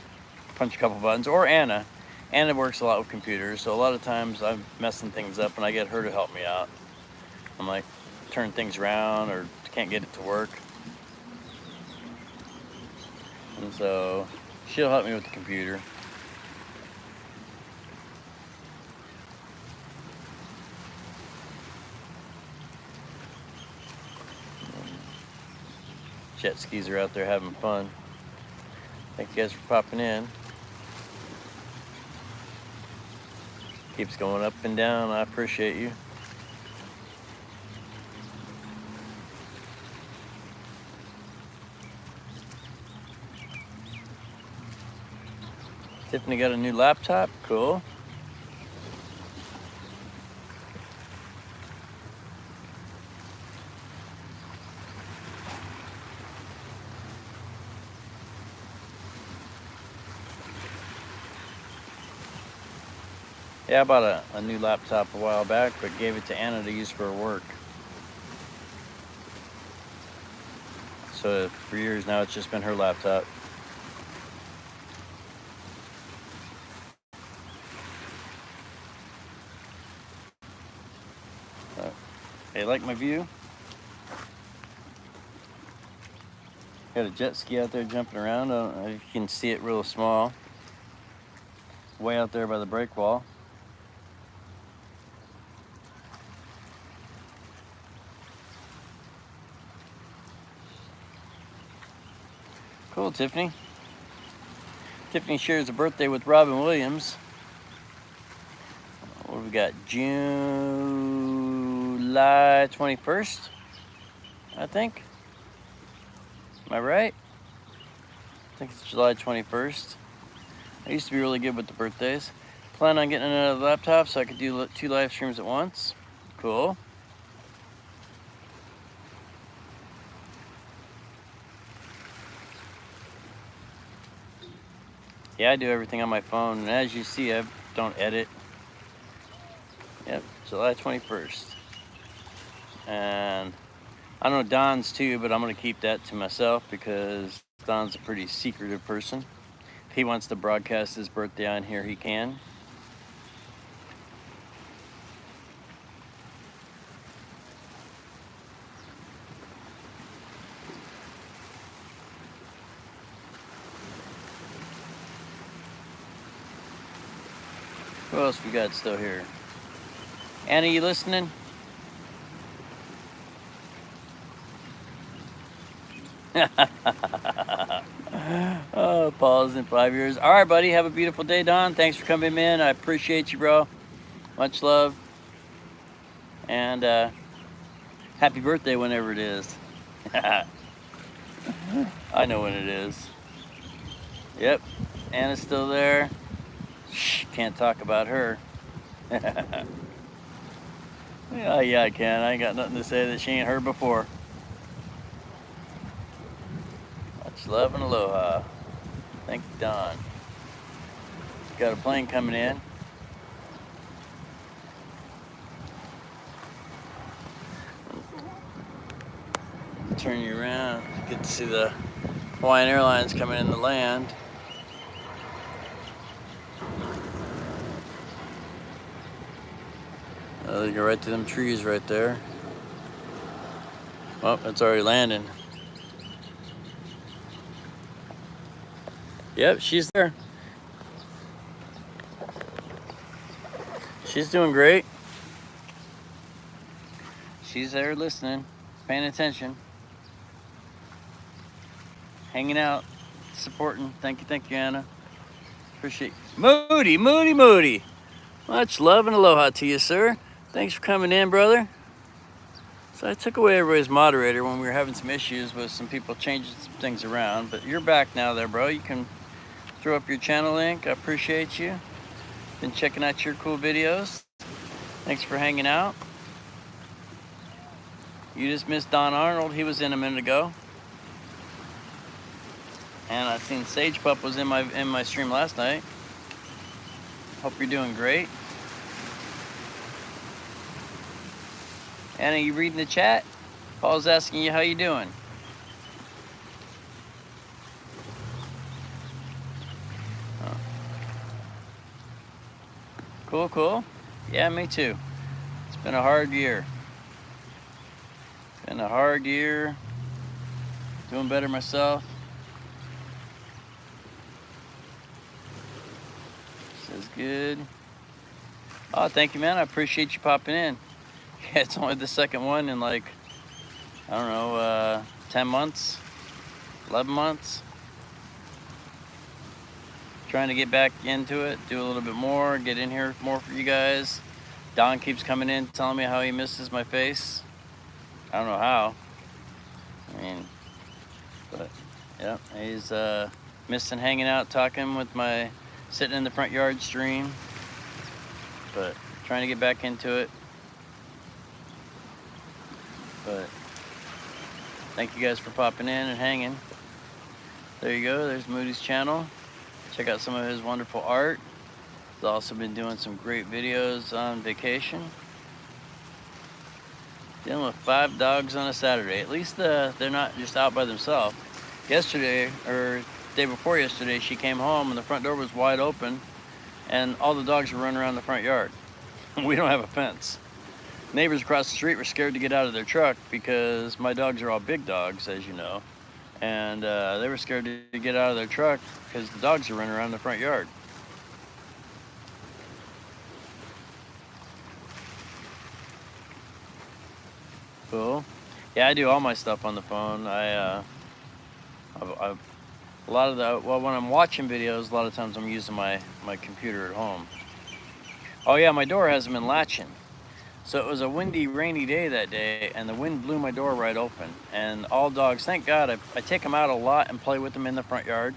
punch a couple buttons. Or Anna. Anna works a lot with computers, so a lot of times I'm messing things up and I get her to help me out. I'm like, turn things around or can't get it to work. And so she'll help me with the computer. Jet skis are out there having fun. Thank you guys for popping in. Keeps going up and down. I appreciate you. Tiffany got a new laptop. Cool. Yeah, I bought a new laptop a while back, but gave it to Anna to use for her work. So for years now, it's just been her laptop. Hey, like my view? Got a jet ski out there jumping around. I don't know if you can see it real small. Way out there by the break wall. Cool, Tiffany. Tiffany shares a birthday with Robin Williams. What do we got? July 21st, I think. Am I right? I think it's July 21st. I used to be really good with the birthdays. Plan on getting another laptop so I could do 2 live streams at once. Cool. Yeah, I do everything on my phone, and as you see, I don't edit. Yep, July 21st. And I know Don's too, but I'm gonna keep that to myself because Don's a pretty secretive person. If he wants to broadcast his birthday on here, he can. Who else we got still here? Anna, you listening? Oh, Paul's in 5 years. All right, buddy. Have a beautiful day, Don. Thanks for coming in. I appreciate you, bro. Much love. And happy birthday whenever it is. I know when it is. Yep. Anna's still there. Shh, can't talk about her. Yeah, I can. I ain't got nothing to say that she ain't heard before. Much love and aloha. Thank you, Don. Got a plane coming in. Turn you around. Get to see the Hawaiian Airlines coming in to land. They go right to them trees right there. Oh, it's already landing. Yep, she's there. She's doing great. She's there listening, paying attention, hanging out, supporting. Thank you, Anna. Appreciate you. Moody. Much love and aloha to you, sir. Thanks for coming in, brother. So I took away everybody's moderator when we were having some issues with some people changing some things around, but you're back now there, bro. You can throw up your channel link. I appreciate you. Been checking out your cool videos. Thanks for hanging out. You just missed Don Arnold. He was in a minute ago. And I seen Sage Pup was in my stream last night. Hope you're doing great. Anna, you reading the chat? Paul's asking you how you doing. Oh. Cool. Yeah, me too. It's been a hard year. Doing better myself. Says good. Oh, thank you, man. I appreciate you popping in. Yeah, it's only the second one in like, I don't know, 10 months, 11 months. Trying to get back into it, do a little bit more, get in here more for you guys. Don keeps coming in telling me how he misses my face. I don't know how. I mean, but yeah, he's missing hanging out, talking with my sitting in the front yard stream. But trying to get back into it. But thank you guys for popping in and hanging. There you go. There's Moody's channel. Check out some of his wonderful art. He's also been doing some great videos on vacation. Dealing with 5 dogs on a Saturday. At least they're not just out by themselves. Yesterday, or day before yesterday, she came home and the front door was wide open and all the dogs were running around the front yard. We don't have a fence. Neighbors across the street were scared to get out of their truck because my dogs are all big dogs, as you know. And they were scared to get out of their truck because the dogs are running around the front yard. Cool. Yeah, I do all my stuff on the phone. A lot of when I'm watching videos, a lot of times I'm using my computer at home. Oh yeah, my door hasn't been latching. So it was a windy, rainy day that day, and the wind blew my door right open. And all dogs, thank God, I take them out a lot and play with them in the front yard,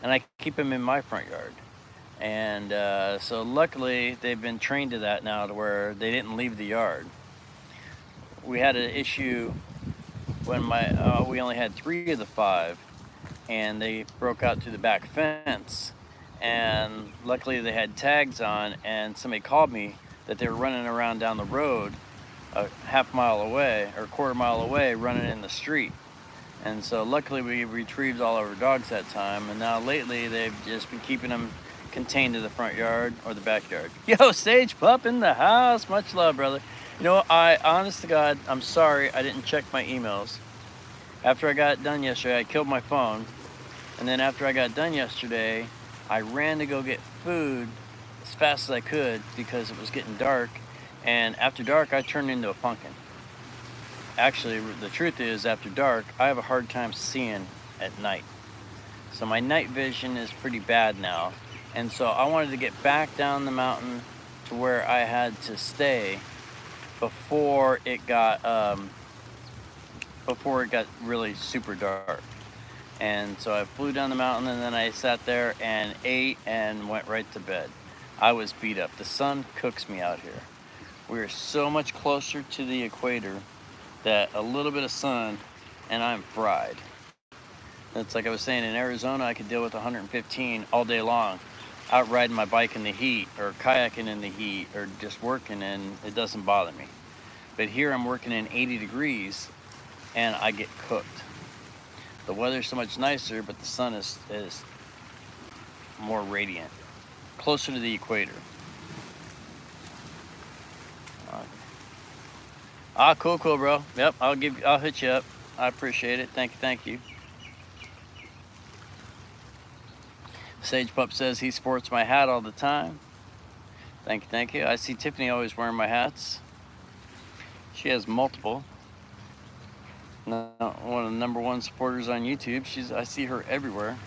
and I keep them in my front yard. And so luckily they've been trained to that now, to where they didn't leave the yard. We had an issue when we only had 3 of the 5, and they broke out through the back fence. And luckily they had tags on, and somebody called me that they were running around down the road a half-mile away or quarter-mile away, running in the street. And so luckily we retrieved all of our dogs that time, and now lately they've just been keeping them contained to the front yard or the backyard. Yo, Sage Pup in the house. Much love, brother. You know, honest to God, I'm sorry I didn't check my emails. After I got done yesterday, I killed my phone. And then after I got done yesterday, I ran to go get food as fast as I could because it was getting dark. And after dark, I turned into a pumpkin. Actually, the truth is, after dark, I have a hard time seeing at night. So my night vision is pretty bad now. And so I wanted to get back down the mountain to where I had to stay before it got really super dark. And so I flew down the mountain, and then I sat there and ate and went right to bed. I was beat up. The sun cooks me out here. We are so much closer to the equator that a little bit of sun and I'm fried. It's like I was saying, in Arizona, I could deal with 115 all day long, out riding my bike in the heat or kayaking in the heat or just working, and it doesn't bother me. But here I'm working in 80 degrees and I get cooked. The weather's so much nicer, but the sun is more radiant, closer to the equator. Cool, bro. Yep, I'll hit you up. I appreciate it. Thank you. Sage Pup says he sports my hat all the time. Thank you. I see Tiffany always wearing my hats. She has multiple. One of the #1 supporters on YouTube. I see her everywhere.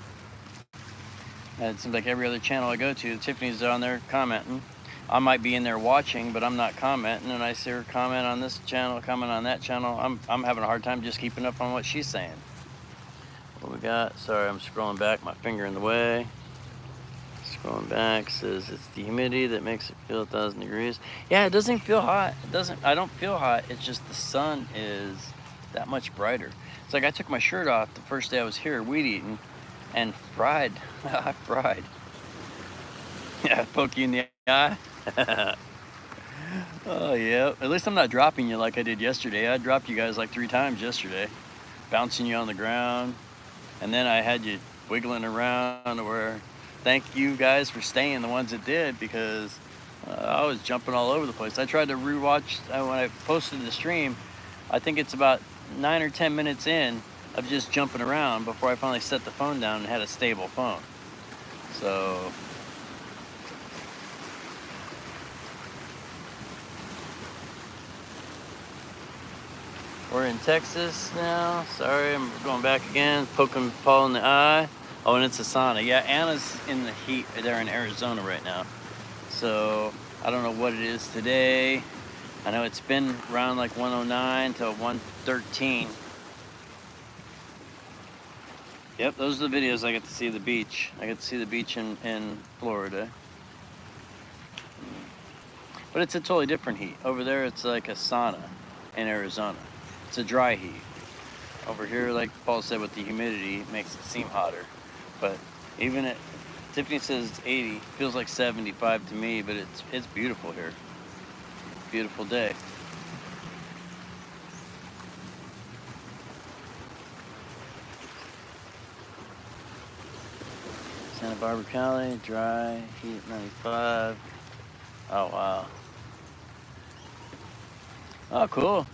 It seems like every other channel I go to, Tiffany's on there commenting. I might be in there watching, but I'm not commenting, and I see her comment on this channel, comment on that channel. I'm having a hard time just keeping up on what she's saying. What we got? Sorry, I'm scrolling back, my finger in the way. Scrolling back, says it's the humidity that makes it feel 1,000 degrees. Yeah, it doesn't feel hot. I don't feel hot. It's just the sun is that much brighter. It's like I took my shirt off the first day I was here weed eating and fried. I fried. Yeah, poke you in the eye. Oh yeah, at least I'm not dropping you like I did yesterday. I dropped you guys like 3 times yesterday, bouncing you on the ground, and then I had you wiggling around. Where, thank you guys for staying, the ones that did, because I was jumping all over the place. I tried to rewatch when I posted the stream. I think it's about 9 or 10 minutes in of just jumping around before I finally set the phone down and had a stable phone. So we're in Texas now. Sorry, I'm going back again, poking Paul in the eye. Oh, and it's a sauna. Yeah, Anna's in the heat. They're in Arizona right now. So I don't know what it is today. I know it's been around like 109 to 113. Yep, those are the videos I get to see the beach. I get to see the beach in Florida. But it's a totally different heat. Over there, it's like a sauna in Arizona. It's a dry heat. Over here, like Paul said, with the humidity, it makes it seem hotter. But even at, Tiffany says it's 80, feels like 75 to me, but it's beautiful here. Beautiful day. Santa Barbara, Cali, dry, heat 95. Oh, wow. Oh, cool.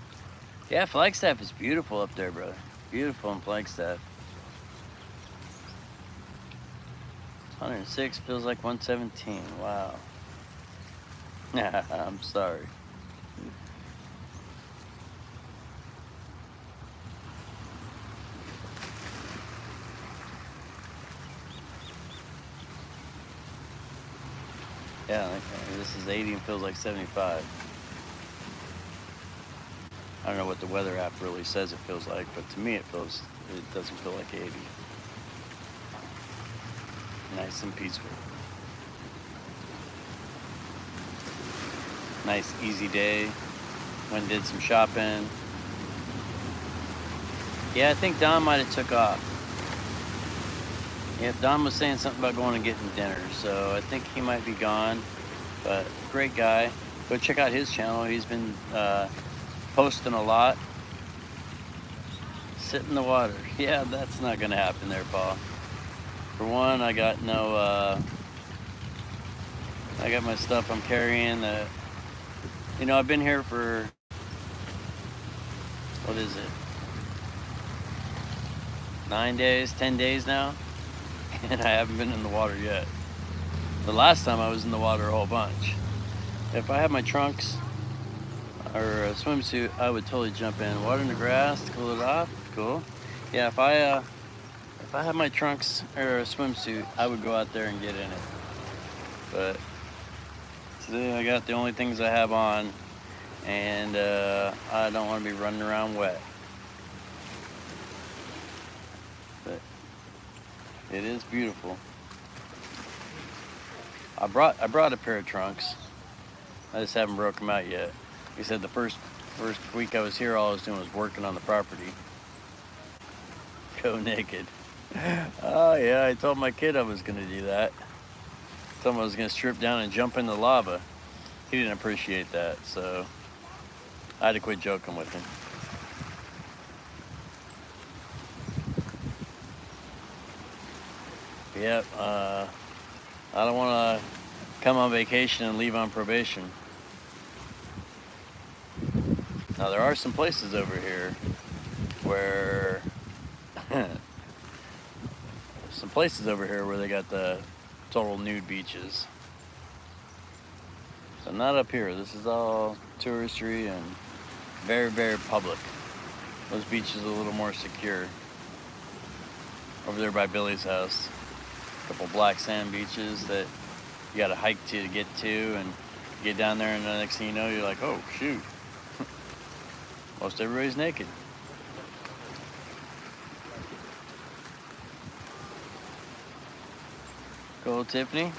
Yeah, Flagstaff is beautiful up there, brother. Beautiful in Flagstaff. 106 feels like 117. Wow. I'm sorry. Yeah, okay. This is 80 and feels like 75. I don't know what the weather app really says it feels like, but to me it doesn't feel like 80. Nice and peaceful. Nice, easy day. Went and did some shopping. Yeah, I think Don might have took off. Yep, Don was saying something about going and getting dinner, so I think he might be gone. But great guy. Go check out his channel. He's been posting a lot. Sit in the water. Yeah, that's not gonna happen there, Paul. For one, I got I got my stuff I'm carrying. I've been here for, what is it? 9 days, 10 days now, and I haven't been in the water yet. The last time I was in the water a whole bunch. If I had my trunks or a swimsuit, I would totally jump in. Water in the grass to cool it off. Cool. Yeah, if I had my trunks or a swimsuit, I would go out there and get in it. But today I got the only things I have on, and I don't want to be running around wet. But it is beautiful. I brought a pair of trunks. I just haven't broke them out yet. He said the first week I was here, all I was doing was working on the property. Go naked. Oh yeah, I told my kid I was gonna do that. Told him I was gonna strip down and jump in the lava. He didn't appreciate that, so I had to quit joking with him. Yep, I don't want to come on vacation and leave on probation. Now there are some places over here where they got the total nude beaches. So not up here. This is all touristy and very, very public. Those beaches are a little more secure. Over there by Billy's house, a couple black sand beaches that you got to hike to get to, and you get down there, and the next thing you know, you're like, oh shoot, most everybody's naked. Go, Tiffany.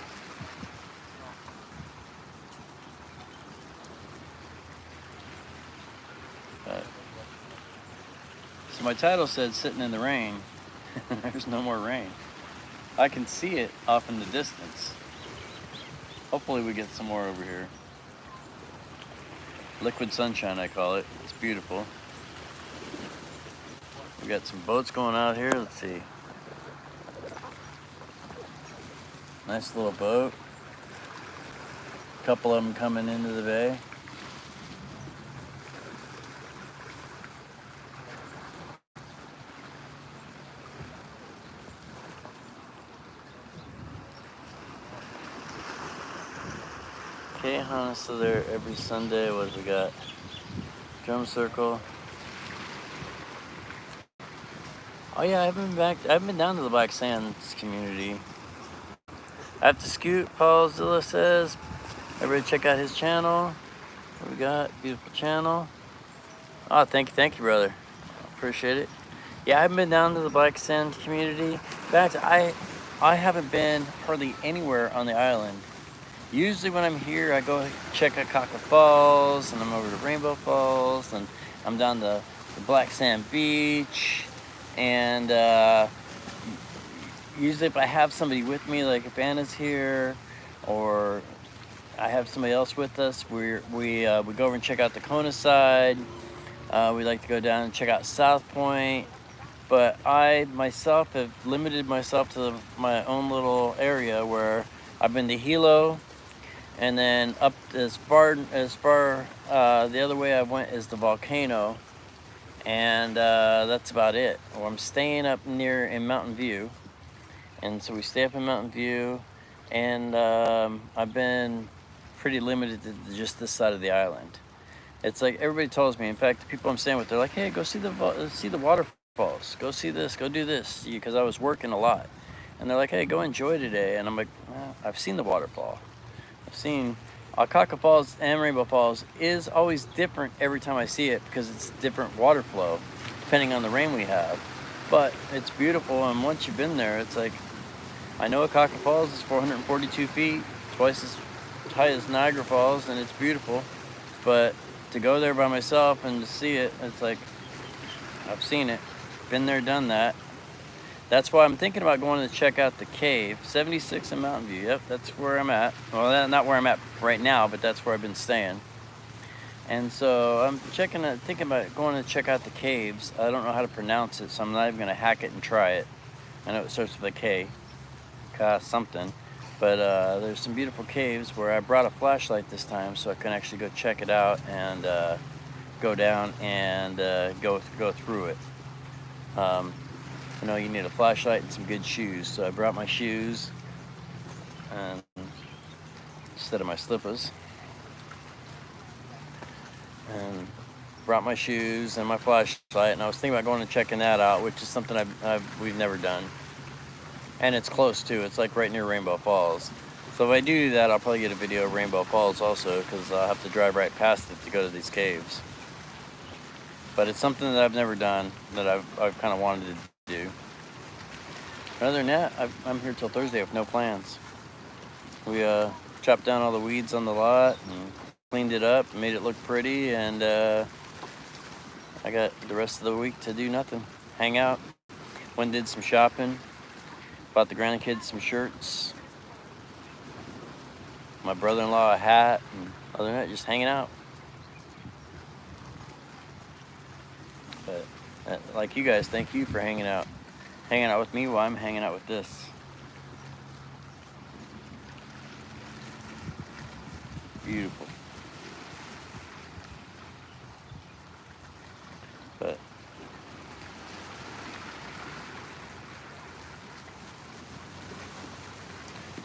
So my title said sitting in the rain. There's no more rain. I can see it off in the distance. Hopefully we get some more over here. Liquid sunshine, I call it. It's beautiful. We got some boats going out here. Let's see. Nice little boat. A couple of them coming into the bay. Okay, Hannah's still there every Sunday. What have we got? Drum circle. Oh yeah, I haven't been down to the Black Sands community. I have to scoot, Paul Zilla says. Everybody check out his channel. What we got? Beautiful channel. Oh, thank you, brother. Appreciate it. Yeah, I haven't been down to the Black Sands community. In fact, I haven't been hardly anywhere on the island. Usually when I'm here, I go check out Akaka Falls, and I'm over to Rainbow Falls, and I'm down to the Black Sand Beach, and usually if I have somebody with me, like if Anna's here, or I have somebody else with us, we go over and check out the Kona side. We like to go down and check out South Point, but I myself have limited myself to my own little area where I've been to Hilo, and then up as far the other way I went is the volcano, and that's about it. Well, I'm staying up near in Mountain View, and so we stay up in Mountain View, and I've been pretty limited to just this side of the island. It's like everybody tells me, in fact, the people I'm staying with, they're like, hey, go see the waterfalls, go see this, go do this, because I was working a lot, and they're like, hey, go enjoy today, and I'm like, well, I've seen the waterfall. I've seen Akaka Falls and Rainbow Falls is always different every time I see it, because it's different water flow depending on the rain we have. But it's beautiful, and once you've been there, it's like, I know Akaka Falls is 442 feet, twice high as Niagara Falls, and it's beautiful. But to go there by myself and to see it, it's like, I've seen it, been there, done that. That's why I'm thinking about going to check out the cave, 76 in Mountain View. Yep, that's where I'm at. Well, not where I'm at right now, but that's where I've been staying. And so I'm thinking about going to check out the caves. I don't know how to pronounce it, so I'm not even gonna hack it and try it. I know it starts with a K, something. But there's some beautiful caves where I brought a flashlight this time, so I can actually go check it out and go down and go through it. You know, you need a flashlight and some good shoes, so I brought my shoes and instead of my slippers, and brought my shoes and my flashlight, and I was thinking about going and checking that out, which is something we've never done. And it's close too. It's like right near Rainbow Falls. So if I do that, I'll probably get a video of Rainbow Falls also, because I'll have to drive right past it to go to these caves. But it's something that I've never done, that I've kind of wanted to do. But other than that, I'm here till Thursday with no plans. We chopped down all the weeds on the lot and cleaned it up and made it look pretty, and I got the rest of the week to do nothing. Hang out. Went and did some shopping. Bought the grandkids some shirts. My brother-in-law a hat, and other than that, just hanging out. But like you guys, thank you for hanging out with me while I'm hanging out with this. Beautiful. But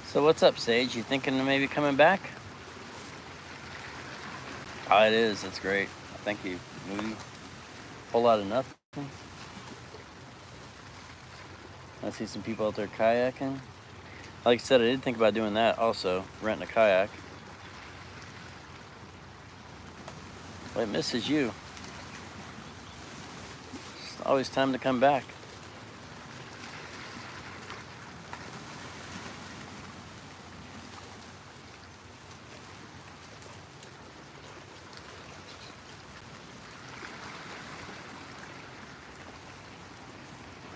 so what's up, Sage? You thinking of maybe coming back? Oh, it is. That's great. Thank you, Moody. Whole lot of nothing. I see some people out there kayaking. Like I said, I did think about doing that also, renting a kayak. Well, it misses you. It's always time to come back.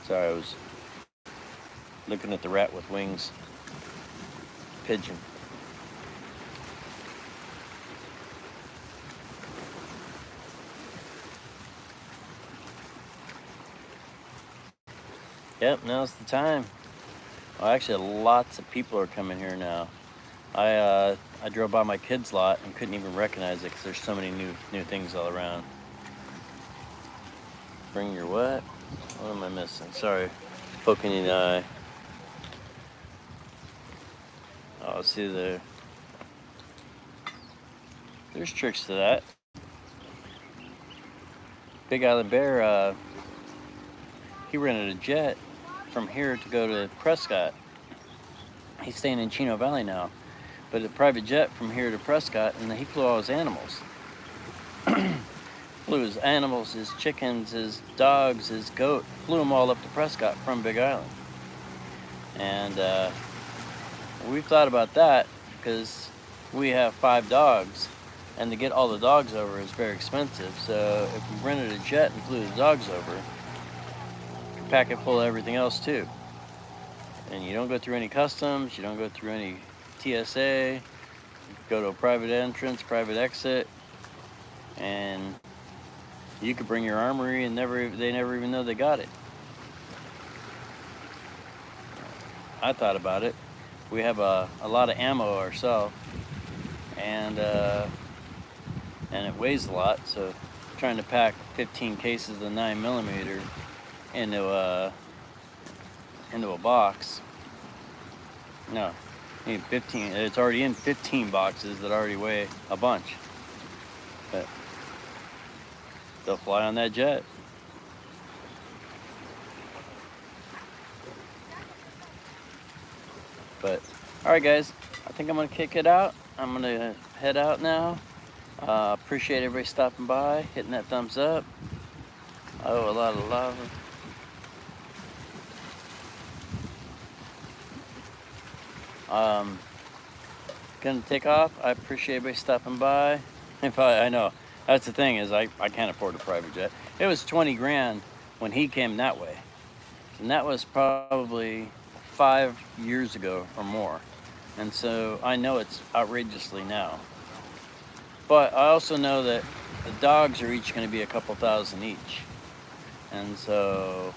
Sorry, I was looking at the rat with wings. Pigeon. Yep, now's the time. Well, actually, lots of people are coming here now. I drove by my kids' lot and couldn't even recognize it because there's so many new things all around. Bring your what? What am I missing? Sorry, poking in the eye. Oh, see there's tricks to that. Big Island Bear, he rented a jet from here to go to Prescott. He's staying in Chino Valley now, but a private jet from here to Prescott, and he flew all his animals. Flew his animals, his chickens, his dogs, his goat, flew them all up to Prescott from Big Island. And we've thought about that because we have 5 dogs, and to get all the dogs over is very expensive. So if we rented a jet and flew the dogs over, you could pack it full of everything else too. And you don't go through any customs, you don't go through any TSA, you go to a private entrance, private exit, and you could bring your armory and they never even know they got it. I thought about it. We have a lot of ammo ourselves, and it weighs a lot, so trying to pack 15 cases of 9mm into a box. No, you need 15. It's already in 15 boxes that already weigh a bunch. But they'll fly on that jet. But all right, guys, I think I'm gonna kick it out. I'm gonna head out now. Appreciate everybody stopping by, hitting that thumbs up. Oh, a lot of love. gonna take off. I appreciate everybody stopping by. I know, that's the thing, is I can't afford a private jet. It was 20 grand when he came that way. And that was probably 5 years ago or more. And so I know it's outrageously now. But I also know that the dogs are each going to be a couple thousand each. And so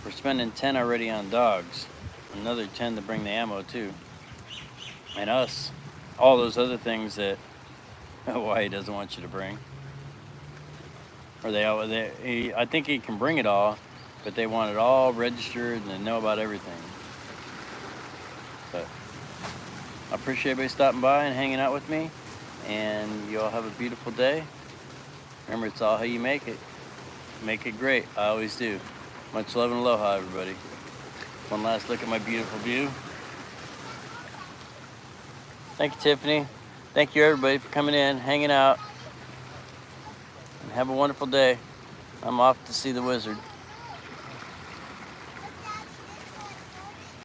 we're spending 10 already on dogs. Another 10 to bring the ammo too. And us, all those other things that Hawaii doesn't want you to bring. Or I think he can bring it all, but they want it all registered and they know about everything. But I appreciate everybody stopping by and hanging out with me. And you all have a beautiful day. Remember, it's all how you make it. Make it great. I always do. Much love and aloha, everybody. One last look at my beautiful view. Thank you, Tiffany. Thank you, everybody, for coming in, hanging out. And have a wonderful day. I'm off to see the wizard.